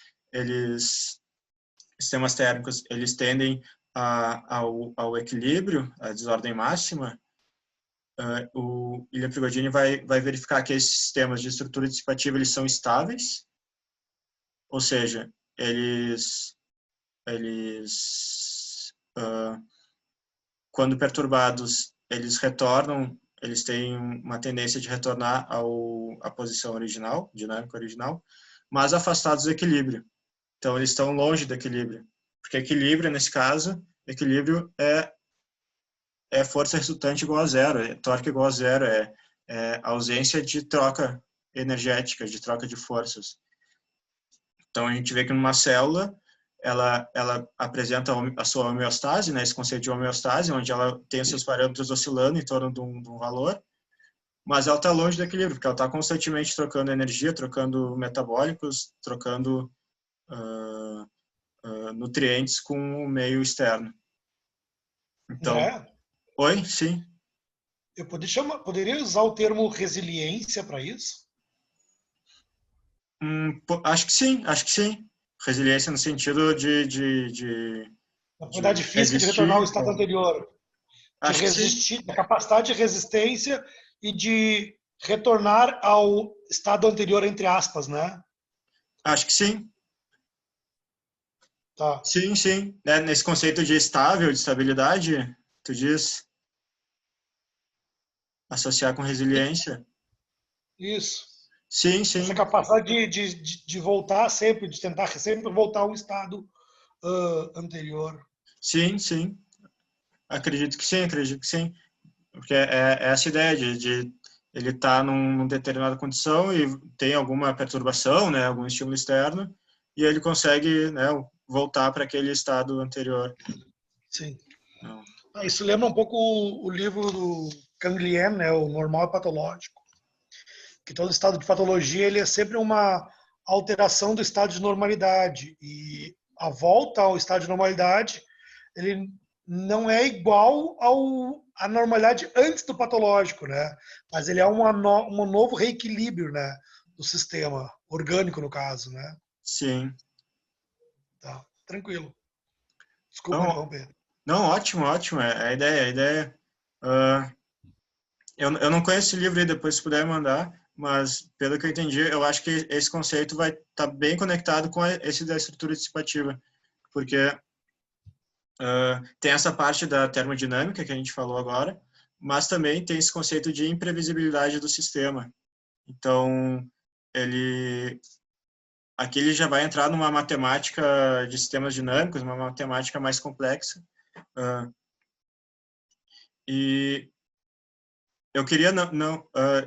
térmicos eles tendem ao equilíbrio, à desordem máxima, o Ilya Prigogine vai verificar que esses sistemas de estrutura dissipativa eles são estáveis, ou seja, quando perturbados, eles retornam, eles têm uma tendência de retornar à posição original, dinâmica original, mas afastados do equilíbrio. Então, eles estão longe do equilíbrio. Porque equilíbrio, nesse caso, equilíbrio é força resultante igual a zero, é torque igual a zero, é ausência de troca energética, de troca de forças. Então, a gente vê que numa célula, ela apresenta a sua homeostase, né, esse conceito de homeostase, onde ela tem os seus parâmetros oscilando em torno de um valor, mas ela está longe do equilíbrio, porque ela está constantemente trocando energia, trocando metabólicos, trocando nutrientes com o meio externo. Então, oi? Sim. Eu poderia usar o termo resiliência para isso? Acho que sim. Resiliência no sentido a propriedade física de retornar ao estado anterior. De resistir, da capacidade de resistência e de retornar ao estado anterior, entre aspas, né? Acho que sim. Tá. Sim. Nesse conceito de estável, de estabilidade, tu diz associar com resiliência. Isso. Sim. Essa capacidade de voltar sempre, de tentar sempre voltar ao estado anterior. Sim. Acredito que sim. Porque é essa ideia de ele estar numa determinada condição e tem alguma perturbação, né, algum estímulo externo, e ele consegue, né, voltar para aquele estado anterior. Sim. Isso lembra um pouco o livro do Canguilhem, né, o Normal e Patológico. Que todo estado de patologia ele é sempre uma alteração do estado de normalidade. E a volta ao estado de normalidade ele não é igual à normalidade antes do patológico, né? Mas ele é um novo reequilíbrio, né, do sistema orgânico, no caso, né? Sim. Tá, tranquilo. Desculpa interromper. Não, ótimo. É a ideia. Eu não conheço esse livro aí, depois se puder mandar, mas pelo que eu entendi, eu acho que esse conceito vai estar bem conectado com esse da estrutura dissipativa, porque tem essa parte da termodinâmica que a gente falou agora, mas também tem esse conceito de imprevisibilidade do sistema. Então, aqui ele já vai entrar numa matemática de sistemas dinâmicos, uma matemática mais complexa. E eu queria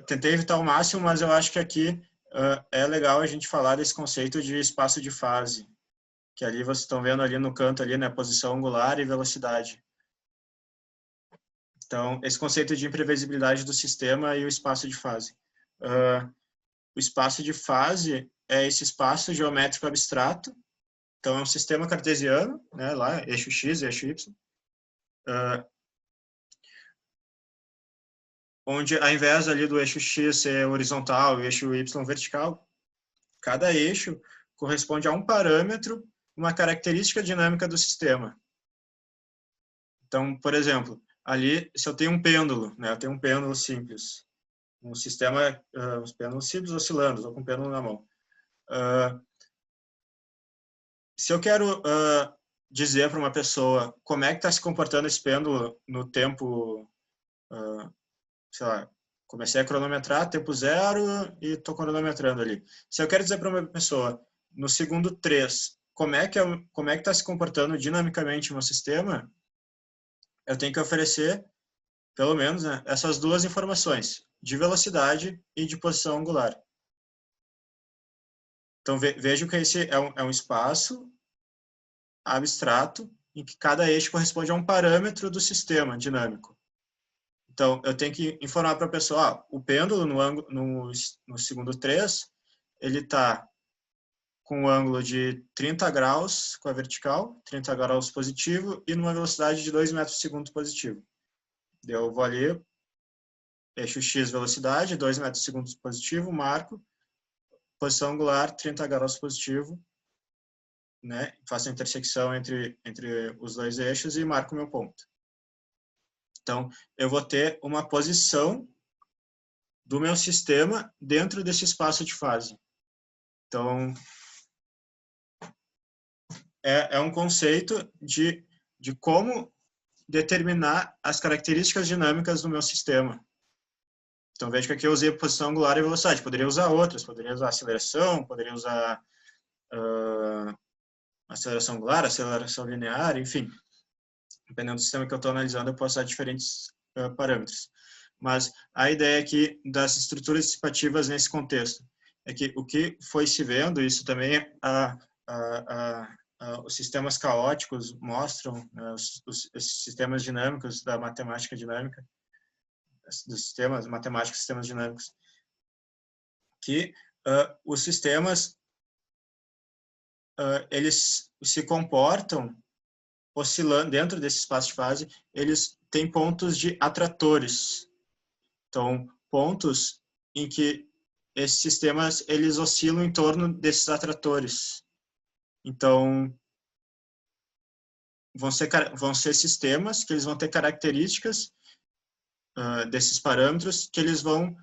tentei evitar ao máximo, mas eu acho que aqui é legal a gente falar desse conceito de espaço de fase, que ali vocês estão vendo ali no canto ali, né, posição angular e velocidade. Então, esse conceito de imprevisibilidade do sistema e o espaço de fase. O espaço de fase é esse espaço geométrico abstrato. Então, é um sistema cartesiano, né, lá, eixo X e eixo Y, onde, ao invés ali do eixo X ser horizontal e o eixo Y vertical, cada eixo corresponde a um parâmetro, uma característica dinâmica do sistema. Então, por exemplo, ali, se eu tenho um pêndulo, né, eu tenho um pêndulo simples, um sistema, os pêndulos simples oscilando, estou com um pêndulo na mão. Se eu quero dizer para uma pessoa como é que está se comportando esse pêndulo no tempo, sei lá, comecei a cronometrar, tempo 0 e estou cronometrando ali. Se eu quero dizer para uma pessoa, no segundo 3, como é que está se comportando dinamicamente o meu sistema, eu tenho que oferecer, pelo menos, né, essas duas informações, de velocidade e de posição angular. Então, vejo que esse é um espaço abstrato em que cada eixo corresponde a um parâmetro do sistema dinâmico. Então, eu tenho que informar para a pessoa, o pêndulo no segundo 3, ele está com um ângulo de 30 graus com a vertical, 30 graus positivo, e numa velocidade de 2 metros por segundo positivo. Eu vou ali, eixo X velocidade, 2 metros por segundo positivo, marco, posição angular, 30 graus positivo, né? Faço a intersecção entre os dois eixos e marco o meu ponto. Então, eu vou ter uma posição do meu sistema dentro desse espaço de fase. Então, é um conceito de como determinar as características dinâmicas do meu sistema. Então, veja que aqui eu usei posição angular e velocidade. Poderia usar outras, poderia usar aceleração, poderia usar aceleração angular, aceleração linear, enfim. Dependendo do sistema que eu estou analisando, eu posso usar diferentes parâmetros. Mas a ideia aqui das estruturas dissipativas nesse contexto é que o que foi se vendo, isso também os sistemas caóticos mostram, os sistemas dinâmicos da matemática dinâmica, dos sistemas matemáticos, sistemas dinâmicos, que os sistemas eles se comportam oscilando dentro desse espaço de fase, eles têm pontos de atratores. Então, pontos em que esses sistemas eles oscilam em torno desses atratores. Então, vão ser sistemas que eles vão ter características desses parâmetros que eles vão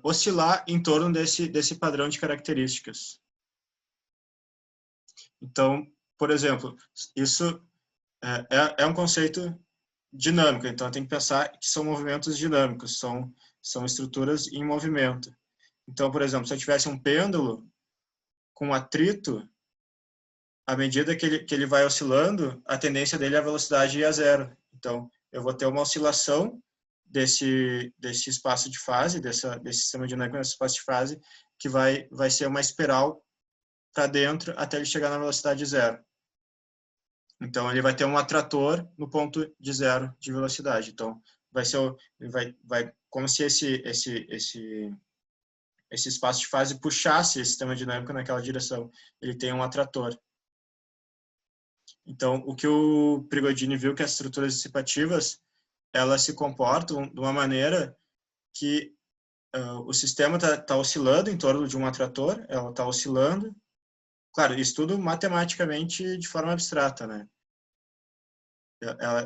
oscilar em torno desse padrão de características. Então, por exemplo, isso é um conceito dinâmico, então tem que pensar que são movimentos dinâmicos, são estruturas em movimento. Então, por exemplo, se eu tivesse um pêndulo com atrito, à medida que ele vai oscilando, a tendência dele é a velocidade ir a zero. Então, eu vou ter uma oscilação desse espaço de fase, desse sistema dinâmico nesse espaço de fase, que vai ser uma espiral para dentro até ele chegar na velocidade zero. Então, ele vai ter um atrator no ponto de zero de velocidade. Então, vai como se esse espaço de fase puxasse esse sistema dinâmico naquela direção. Ele tem um atrator. Então, o que o Prigodini viu que as estruturas dissipativas, elas se comportam de uma maneira que o sistema está oscilando em torno de um atrator, ela está oscilando. Claro, isso tudo matematicamente de forma abstrata, né?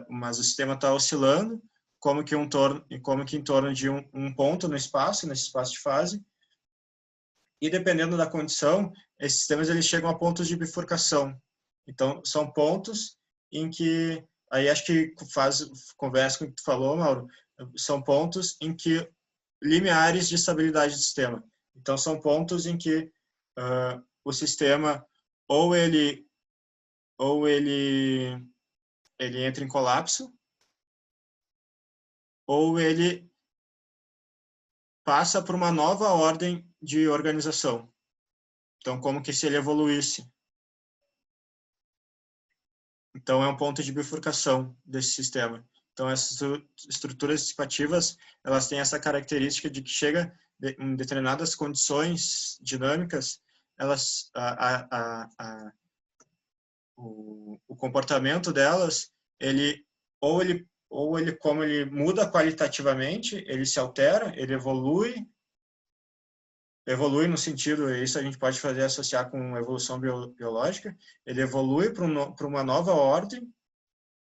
Mas o sistema está oscilando como que em torno de um ponto no espaço, nesse espaço de fase. E dependendo da condição, esses sistemas eles chegam a pontos de bifurcação. Então, são pontos em que, aí acho que conversa com o que tu falou, Mauro, são pontos em que limiares de estabilidade do sistema. Então, são pontos em que o sistema ou ele entra em colapso, ou ele passa por uma nova ordem de organização. Então, como que se ele evoluísse. Então, é um ponto de bifurcação desse sistema. Então, essas estruturas dissipativas, elas têm essa característica de que chega em determinadas condições dinâmicas, elas, o comportamento delas, como ele muda qualitativamente, ele se altera, ele evolui no sentido, isso a gente pode associar com evolução biológica, ele evolui para uma nova ordem,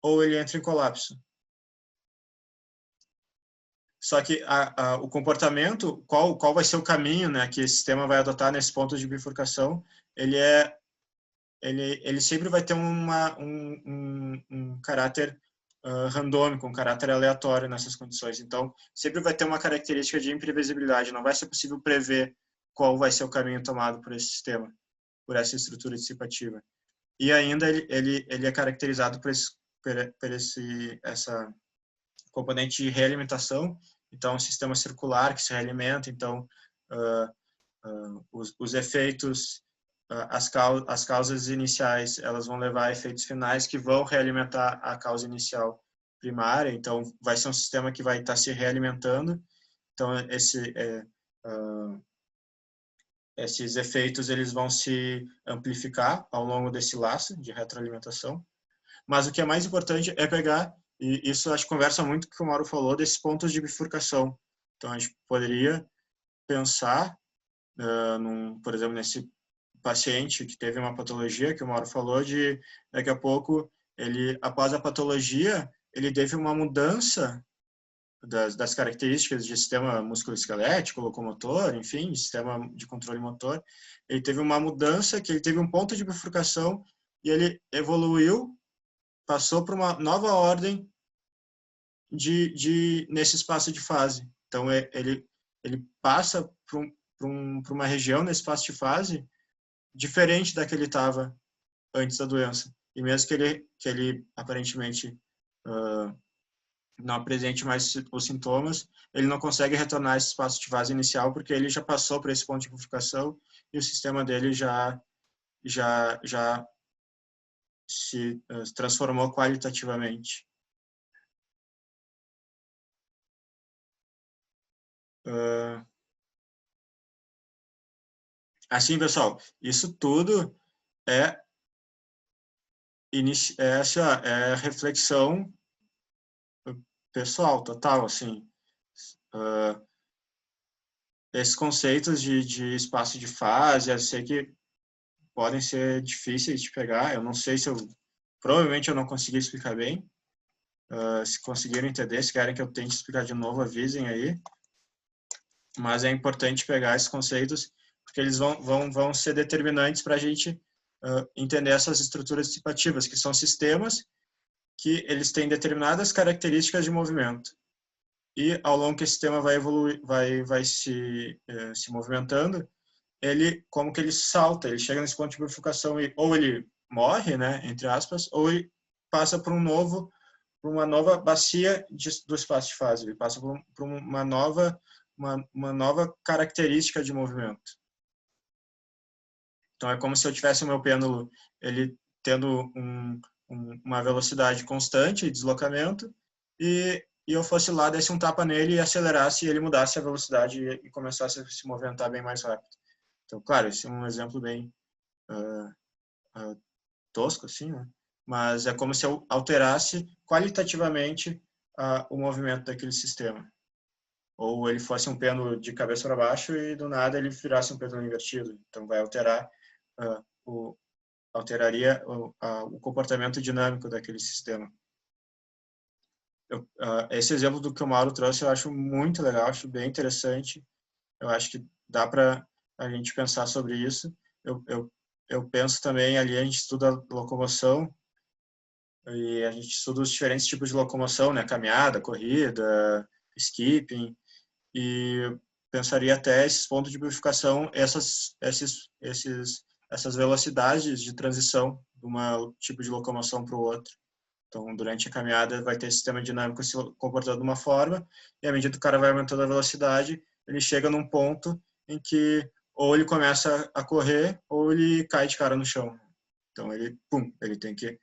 ou ele entra em colapso. Só que o comportamento, qual vai ser o caminho, né, que esse sistema vai adotar nesse ponto de bifurcação, ele sempre vai ter um caráter randômico, um caráter aleatório nessas condições. Então, sempre vai ter uma característica de imprevisibilidade, não vai ser possível prever qual vai ser o caminho tomado por esse sistema, por essa estrutura dissipativa. E ainda ele é caracterizado por essa componente de realimentação, então um sistema circular que se realimenta, então os efeitos, as causas iniciais, elas vão levar a efeitos finais que vão realimentar a causa inicial primária, então vai ser um sistema que vai estar se realimentando, então esses efeitos eles vão se amplificar ao longo desse laço de retroalimentação. Mas o que é mais importante é pegar, e isso acho que conversa muito com o que o Mauro falou, desses pontos de bifurcação. Então, a gente poderia pensar, por exemplo, nesse paciente que teve uma patologia, que o Mauro falou, de daqui a pouco, após a patologia, ele teve uma mudança das características de sistema musculoesquelético, locomotor, enfim, sistema de controle motor. Ele teve uma mudança, que ele teve um ponto de bifurcação e ele evoluiu, passou para uma nova ordem nesse espaço de fase. Então, ele passa para uma região nesse espaço de fase diferente da que ele estava antes da doença. E mesmo que ele aparentemente não apresente mais os sintomas, ele não consegue retornar a esse espaço de fase inicial porque ele já passou por esse ponto de bifurcação e o sistema dele já se transformou qualitativamente. Assim, pessoal, isso tudo é reflexão pessoal, total, assim. Esses conceitos de espaço de fase, eu sei que podem ser difíceis de pegar, eu não sei se provavelmente eu não consegui explicar bem. Se conseguiram entender, se querem que eu tente explicar de novo, avisem aí. Mas é importante pegar esses conceitos, porque eles vão ser determinantes para a gente entender essas estruturas dissipativas, que são sistemas que eles têm determinadas características de movimento. E ao longo que esse sistema vai evoluir, vai se movimentando, como que ele salta, ele chega nesse ponto de bifurcação e ou ele morre, né, entre aspas, ou ele passa por uma nova bacia do espaço de fase, ele passa por uma nova característica de movimento. Então, é como se eu tivesse o meu pêndulo, ele tendo uma velocidade constante de deslocamento, e eu fosse lá, desse um tapa nele e acelerasse, e ele mudasse a velocidade e começasse a se movimentar bem mais rápido. Então, claro, esse é um exemplo bem tosco, assim, né? Mas é como se eu alterasse qualitativamente o movimento daquele sistema. Ou ele fosse um pêndulo de cabeça para baixo e do nada ele virasse um pêndulo invertido. Então vai alteraria o comportamento dinâmico daquele sistema. Esse exemplo do que o Mauro trouxe eu acho muito legal, acho bem interessante. Eu acho que dá para a gente pensar sobre isso. Eu penso também, ali a gente estuda locomoção e a gente estuda os diferentes tipos de locomoção, né? Caminhada, corrida, skipping, e pensaria até esses pontos de bifurcação, essas velocidades de transição de um tipo de locomoção para o outro. Então, durante a caminhada, vai ter sistema dinâmico se comportando de uma forma, e à medida que o cara vai aumentando a velocidade, ele chega num ponto em que ou ele começa a correr, ou ele cai de cara no chão. Então, ele tem que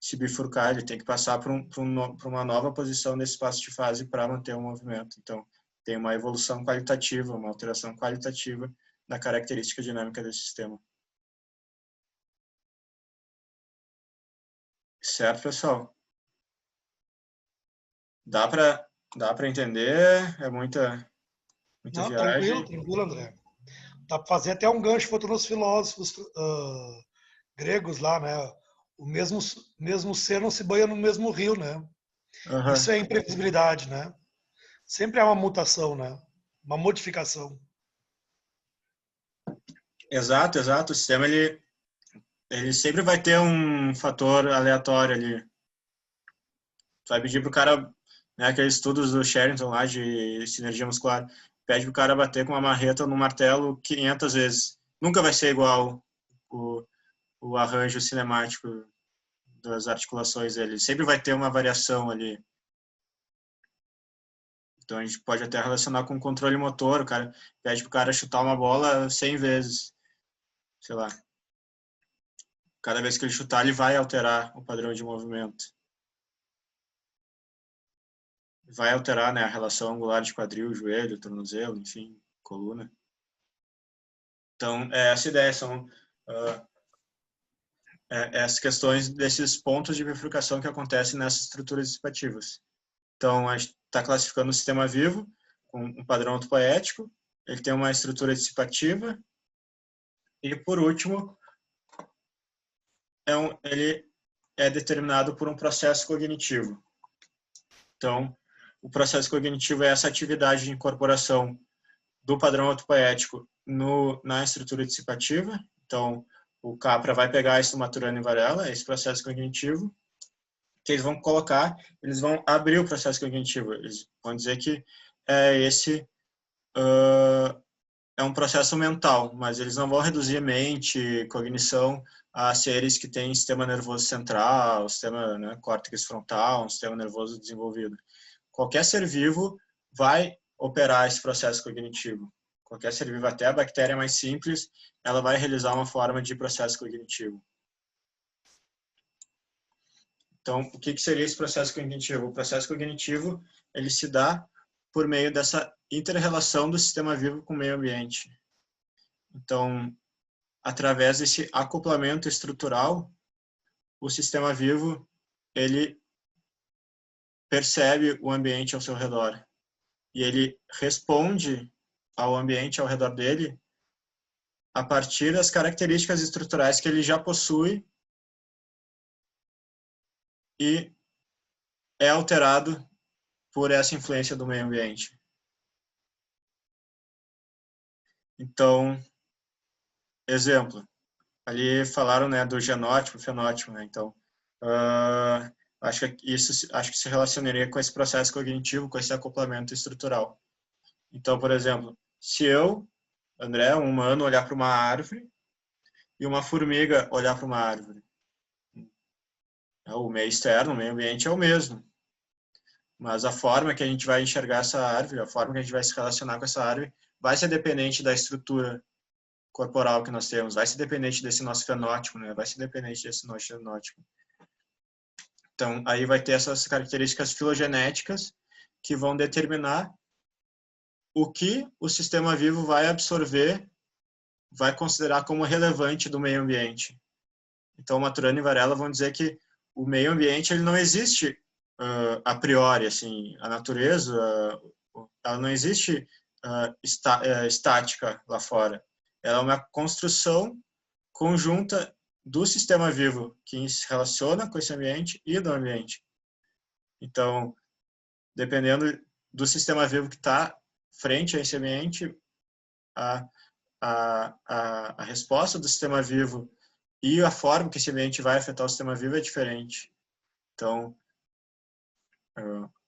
se bifurcar, ele tem que passar por uma nova posição nesse espaço de fase para manter o movimento. Então, tem uma evolução qualitativa, uma alteração qualitativa na característica dinâmica desse sistema. Certo, pessoal? Dá para entender? É muita Não, viagem. tranquilo, André. Dá para fazer até um gancho para outros filósofos gregos lá, né? O mesmo ser não se banha no mesmo rio, né? Uhum. Isso é imprevisibilidade, né? Sempre há uma mutação, né? Uma modificação. Exato. O sistema ele sempre vai ter um fator aleatório ali. Tu vai pedir pro cara, né, aqueles estudos do Sherrington lá de sinergia muscular, pede pro cara bater com uma marreta no martelo 500 vezes. Nunca vai ser igual o arranjo cinemático das articulações dele. Sempre vai ter uma variação ali. Então a gente pode até relacionar com o controle motor. O cara pede pro cara chutar uma bola 100 vezes. Sei lá. Cada vez que ele chutar, ele vai alterar o padrão de movimento. Vai alterar, né, a relação angular de quadril, joelho, tornozelo, enfim, coluna. Então, essa ideia são essas questões desses pontos de bifurcação que acontecem nessas estruturas dissipativas. Então, a gente está classificando o sistema vivo com um padrão autopoético, ele tem uma estrutura dissipativa, e, por último, ele é determinado por um processo cognitivo. Então, o processo cognitivo é essa atividade de incorporação do padrão autopoético na estrutura dissipativa. Então, o Capra vai pegar isso do Maturana e Varela, esse processo cognitivo, que eles vão colocar, eles vão abrir o processo cognitivo. Eles vão dizer que é um processo mental, mas eles não vão reduzir mente, cognição a seres que têm sistema nervoso central, sistema, né, córtex frontal, um sistema nervoso desenvolvido. Qualquer ser vivo vai operar esse processo cognitivo. Qualquer ser vivo, até a bactéria mais simples, ela vai realizar uma forma de processo cognitivo. Então, o que seria esse processo cognitivo? O processo cognitivo, ele se dá por meio dessa inter-relação do sistema vivo com o meio ambiente. Então, através desse acoplamento estrutural, o sistema vivo, ele percebe o ambiente ao seu redor. E ele responde ao ambiente ao redor dele a partir das características estruturais que ele já possui e é alterado por essa influência do meio ambiente. Então, exemplo, ali falaram, né, do genótipo, fenótipo, né? Então, acho que se relacionaria com esse processo cognitivo, com esse acoplamento estrutural. Então, por exemplo, se eu, André, um humano, olhar para uma árvore e uma formiga olhar para uma árvore, o meio externo, o meio ambiente é o mesmo. Mas a forma que a gente vai enxergar essa árvore, a forma que a gente vai se relacionar com essa árvore, vai ser dependente da estrutura corporal que nós temos, vai ser dependente desse nosso fenótipo, né? Vai ser dependente desse nosso genótipo. Então, aí vai ter essas características filogenéticas que vão determinar o que o sistema vivo vai absorver, vai considerar como relevante do meio ambiente. Então, Maturana e Varela vão dizer que o meio ambiente ele não existe a priori, assim, a natureza, ela não existe estática lá fora. Ela é uma construção conjunta do sistema vivo que se relaciona com esse ambiente e do ambiente. Então, dependendo do sistema vivo que está frente a esse ambiente, a resposta do sistema vivo e a forma que esse ambiente vai afetar o sistema vivo é diferente. Então,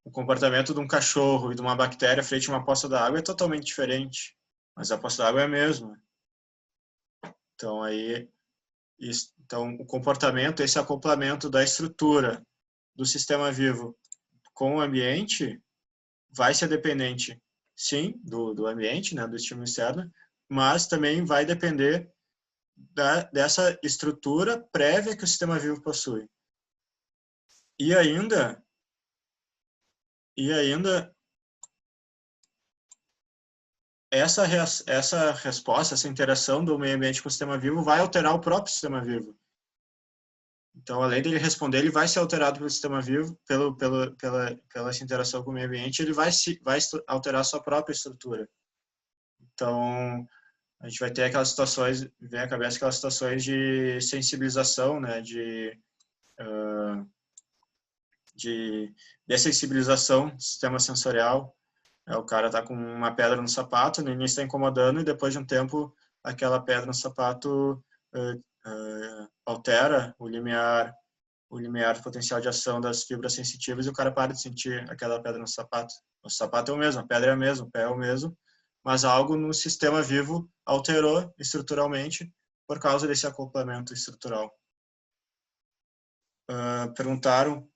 o comportamento de um cachorro e de uma bactéria frente a uma poça d'água é totalmente diferente, mas a poça d'água é a mesma. Então, então, o comportamento, esse acoplamento da estrutura do sistema vivo com o ambiente vai ser dependente, sim, do ambiente, né, do estímulo externo, mas também vai depender dessa estrutura prévia que o sistema vivo possui. E ainda essa resposta, essa interação do meio ambiente com o sistema vivo vai alterar o próprio sistema vivo. Então, além dele responder, ele vai ser alterado pelo sistema vivo, pela essa interação com o meio ambiente, ele vai alterar a sua própria estrutura. Então, a gente vai ter aquelas situações, vem à cabeça aquelas situações de sensibilização, né, de dessensibilização do sistema sensorial. O cara está com uma pedra no sapato, no início está incomodando, e depois de um tempo, aquela pedra no sapato altera o limiar de potencial de ação das fibras sensitivas, e o cara para de sentir aquela pedra no sapato. O sapato é o mesmo, a pedra é a mesma, o pé é o mesmo, mas algo no sistema vivo alterou estruturalmente por causa desse acoplamento estrutural. Perguntaram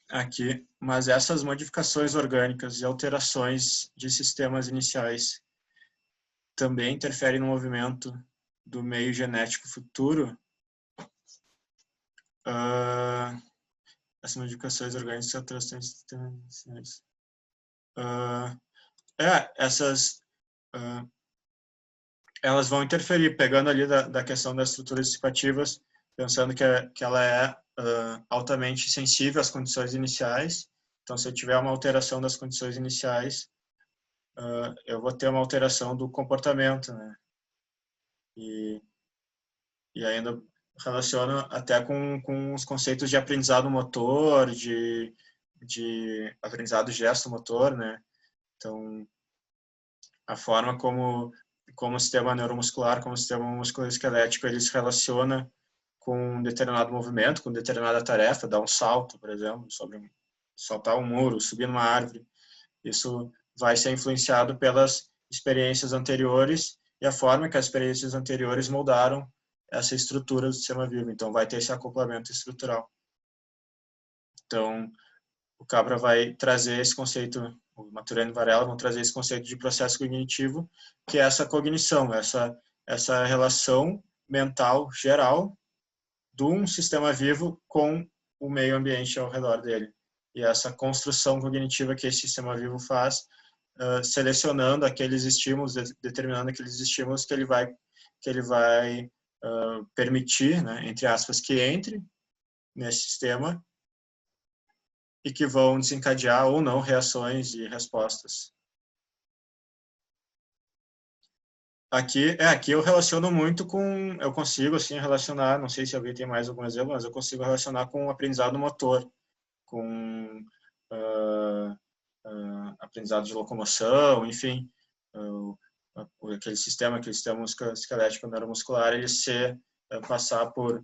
aqui, mas essas modificações orgânicas e alterações de sistemas iniciais também interferem no movimento do meio genético futuro? Essas modificações orgânicas e alterações de sistemas iniciais. elas vão interferir, pegando ali da questão das estruturas dissipativas, pensando que ela é altamente sensível às condições iniciais. Então, se eu tiver uma alteração das condições iniciais, eu vou ter uma alteração do comportamento, né? E ainda relaciona até com os conceitos de aprendizado motor, de aprendizado gesto-motor, né? Então, a forma como o sistema neuromuscular, como o sistema musculoesquelético, ele se relaciona com um determinado movimento, com determinada tarefa, dar um salto, por exemplo, saltar um muro, subir numa árvore. Isso vai ser influenciado pelas experiências anteriores e a forma que as experiências anteriores moldaram essa estrutura do sistema vivo. Então, vai ter esse acoplamento estrutural. Então, o Capra vai trazer esse conceito, o Maturana e Varela vão trazer esse conceito de processo cognitivo, que é essa cognição, essa relação mental geral de um sistema vivo com o meio ambiente ao redor dele. E essa construção cognitiva que esse sistema vivo faz, selecionando aqueles estímulos, determinando aqueles estímulos que ele vai permitir, né, entre aspas, que entre nesse sistema e que vão desencadear ou não reações e respostas. Aqui eu relaciono muito com, eu consigo assim relacionar, não sei se alguém tem mais algum exemplo, mas eu consigo relacionar com o aprendizado motor, com aprendizado de locomoção, enfim, aquele sistema esquelético neuromuscular, ele passar por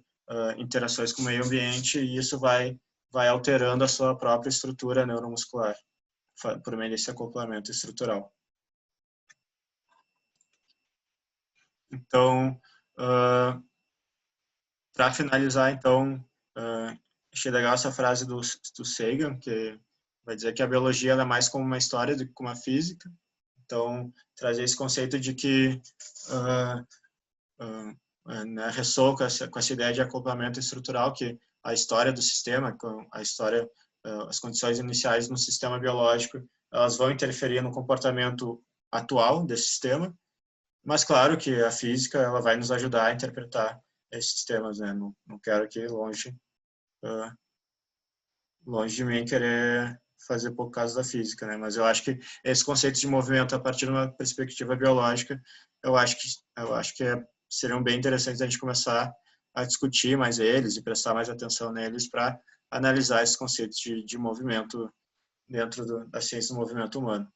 interações com o meio ambiente, e isso vai alterando a sua própria estrutura neuromuscular por meio desse acoplamento estrutural. Então, para finalizar, então, achei legal essa frase do Sagan, que vai dizer que a biologia é mais como uma história do que como uma física. Então, trazer esse conceito de que né, ressoa com essa ideia de acoplamento estrutural, que a história do sistema, as condições iniciais no sistema biológico, elas vão interferir no comportamento atual desse sistema, mas claro que a física ela vai nos ajudar a interpretar esses sistemas, né? Não quero aqui longe de mim querer fazer pouco caso da física, né? Mas eu acho que esse conceito de movimento a partir de uma perspectiva biológica, eu acho que seriam bem interessantes a gente começar a discutir mais eles e prestar mais atenção neles para analisar esses conceitos de movimento dentro da ciência do movimento humano.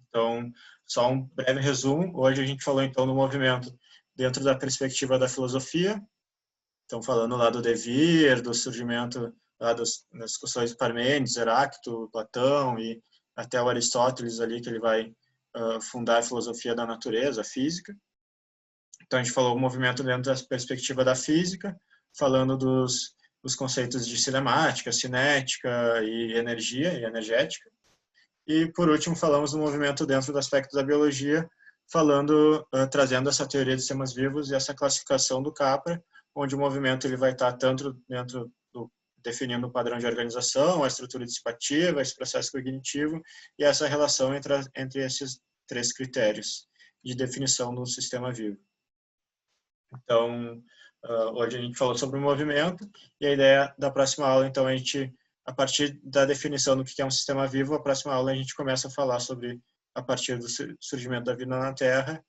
Então, só um breve resumo. Hoje a gente falou então do movimento dentro da perspectiva da filosofia. Então, falando lá do devir, do surgimento lá das discussões de Parmênides, Heráclito, Platão e até o Aristóteles ali, que ele vai fundar a filosofia da natureza, a física. Então, a gente falou o movimento dentro da perspectiva da física, falando dos conceitos de cinemática, cinética e energia e energética. E, por último, falamos do movimento dentro do aspecto da biologia, trazendo essa teoria de sistemas vivos e essa classificação do Capra, onde o movimento ele vai estar tanto dentro definindo o padrão de organização, a estrutura dissipativa, esse processo cognitivo e essa relação entre esses três critérios de definição do sistema vivo. Então, hoje a gente falou sobre o movimento e a ideia da próxima aula, então, a partir da definição do que é um sistema vivo, a próxima aula a gente começa a falar sobre, a partir do surgimento da vida na Terra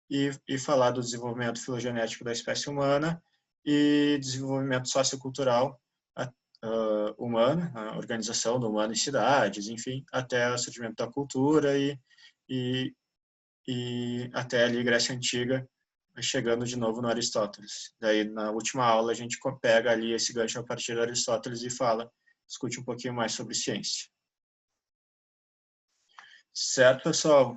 e falar do desenvolvimento filogenético da espécie humana e desenvolvimento sociocultural humano, a organização do humano em cidades, enfim, até o surgimento da cultura e até ali Grécia Antiga, chegando de novo no Aristóteles. Daí, na última aula, a gente pega ali esse gancho a partir do Aristóteles e discute um pouquinho mais sobre ciência. Certo, pessoal?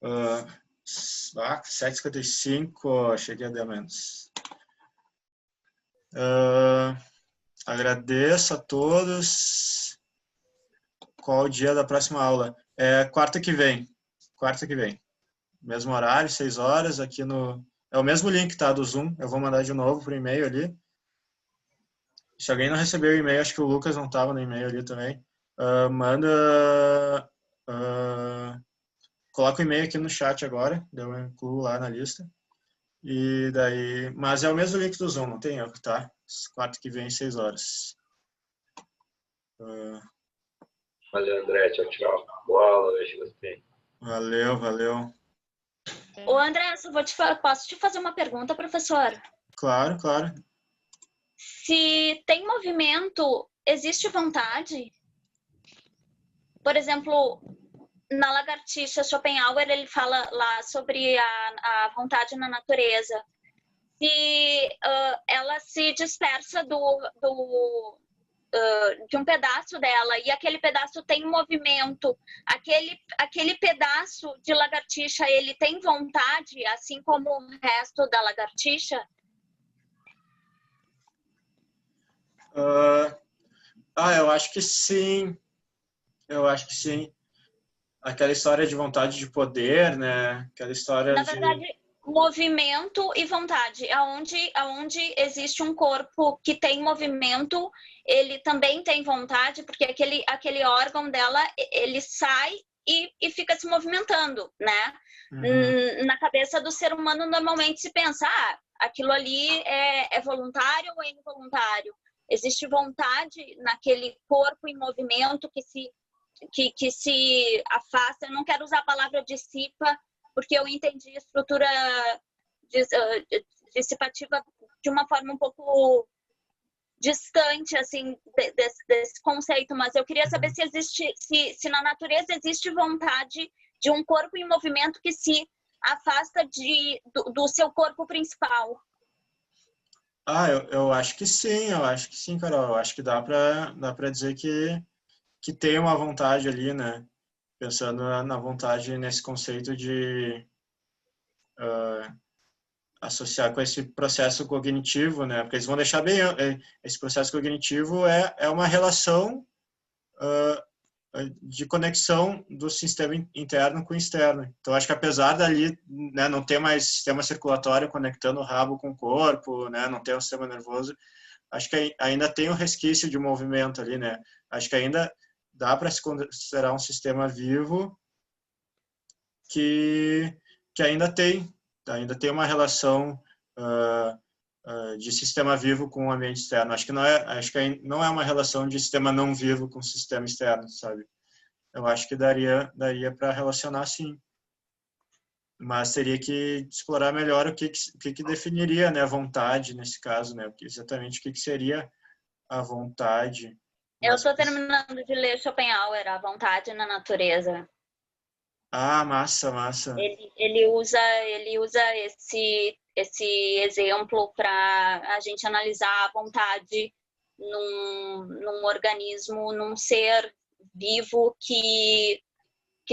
7h55, cheguei a dar menos. Agradeço a todos. Qual o dia da próxima aula? Quarta que vem. Mesmo horário, 6 horas, aqui no... É o mesmo link, tá, do Zoom. Eu vou mandar de novo por e-mail ali. Se alguém não recebeu o e-mail, acho que o Lucas não estava no e-mail ali também. Manda coloco o e-mail aqui no chat agora, eu incluo lá na lista. E daí, mas é o mesmo link do Zoom, não tem erro, tá? Quarta que vem, 6 horas. Valeu, André. Tchau, tchau. Boa aula hoje, gostei. Valeu, valeu. Ô, André, posso te fazer uma pergunta, professor? Claro, claro. Se tem movimento, existe vontade? Por exemplo, na lagartixa Schopenhauer, ele fala lá sobre a vontade na natureza. Se ela se dispersa de um pedaço dela e aquele pedaço tem movimento, aquele pedaço de lagartixa, ele tem vontade, assim como o resto da lagartixa? Eu acho que sim. Eu acho que sim. Aquela história de vontade de poder, né? Aquela história Na verdade, movimento e vontade. Aonde existe um corpo que tem movimento, ele também tem vontade, porque aquele órgão dela, ele sai e fica se movimentando, né? Uhum. Na cabeça do ser humano, normalmente se pensa, aquilo ali é voluntário ou é involuntário? Existe vontade naquele corpo em movimento que se afasta. Eu não quero usar a palavra dissipa, porque eu entendi a estrutura dissipativa de uma forma um pouco distante, assim, desse conceito, mas eu queria saber se na natureza existe vontade de um corpo em movimento que se afasta do seu corpo principal. Eu acho que sim, Carol. Eu acho que dá para dizer que tem uma vontade ali, né? Pensando na vontade nesse conceito de associar com esse processo cognitivo, né? Porque eles vão deixar bem, esse processo cognitivo é uma relação de conexão do sistema interno com o externo. Então, acho que apesar dali, né, não ter mais sistema circulatório conectando o rabo com o corpo, né, não ter um sistema nervoso, acho que ainda tem um resquício de movimento ali, né? Acho que ainda dá para se considerar um sistema vivo que ainda tem uma relação de sistema vivo com o ambiente externo. Acho que não é uma relação de sistema não vivo com sistema externo, sabe? Eu acho que daria para relacionar, sim. Mas teria que explorar melhor o que definiria, né, a vontade nesse caso, né? Exatamente o que seria a vontade. Eu estou terminando de ler Schopenhauer, A Vontade na Natureza. Massa. Ele usa esse exemplo para a gente analisar a vontade num organismo, num ser vivo que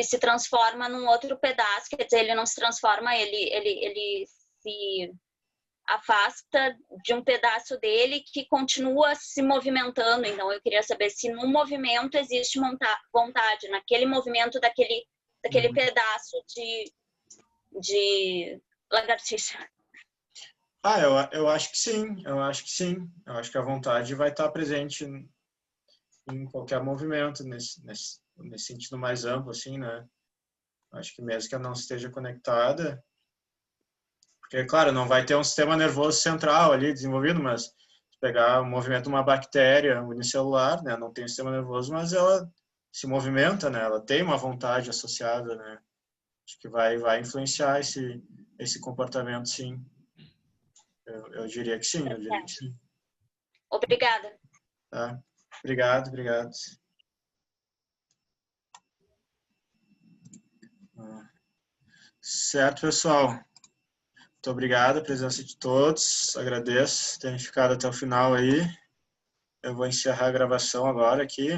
se transforma num outro pedaço. Quer dizer, ele não se transforma, ele se afasta de um pedaço dele que continua se movimentando. Então, eu queria saber se no movimento existe vontade, naquele movimento daquele pedaço de lagartixa. Eu acho que sim. Eu acho que a vontade vai estar presente em qualquer movimento, nesse sentido mais amplo, assim, né? Acho que mesmo que ela não esteja conectada, porque, claro, não vai ter um sistema nervoso central ali desenvolvido, mas se pegar o movimento de uma bactéria unicelular, né? Não tem um sistema nervoso, mas ela se movimenta, né? Ela tem uma vontade associada, né? Acho que vai influenciar esse comportamento, sim. Eu diria que sim, Obrigada. Tá? Obrigado. Certo, pessoal. Muito obrigado a presença de todos. Agradeço terem ficado até o final aí. Eu vou encerrar a gravação agora aqui.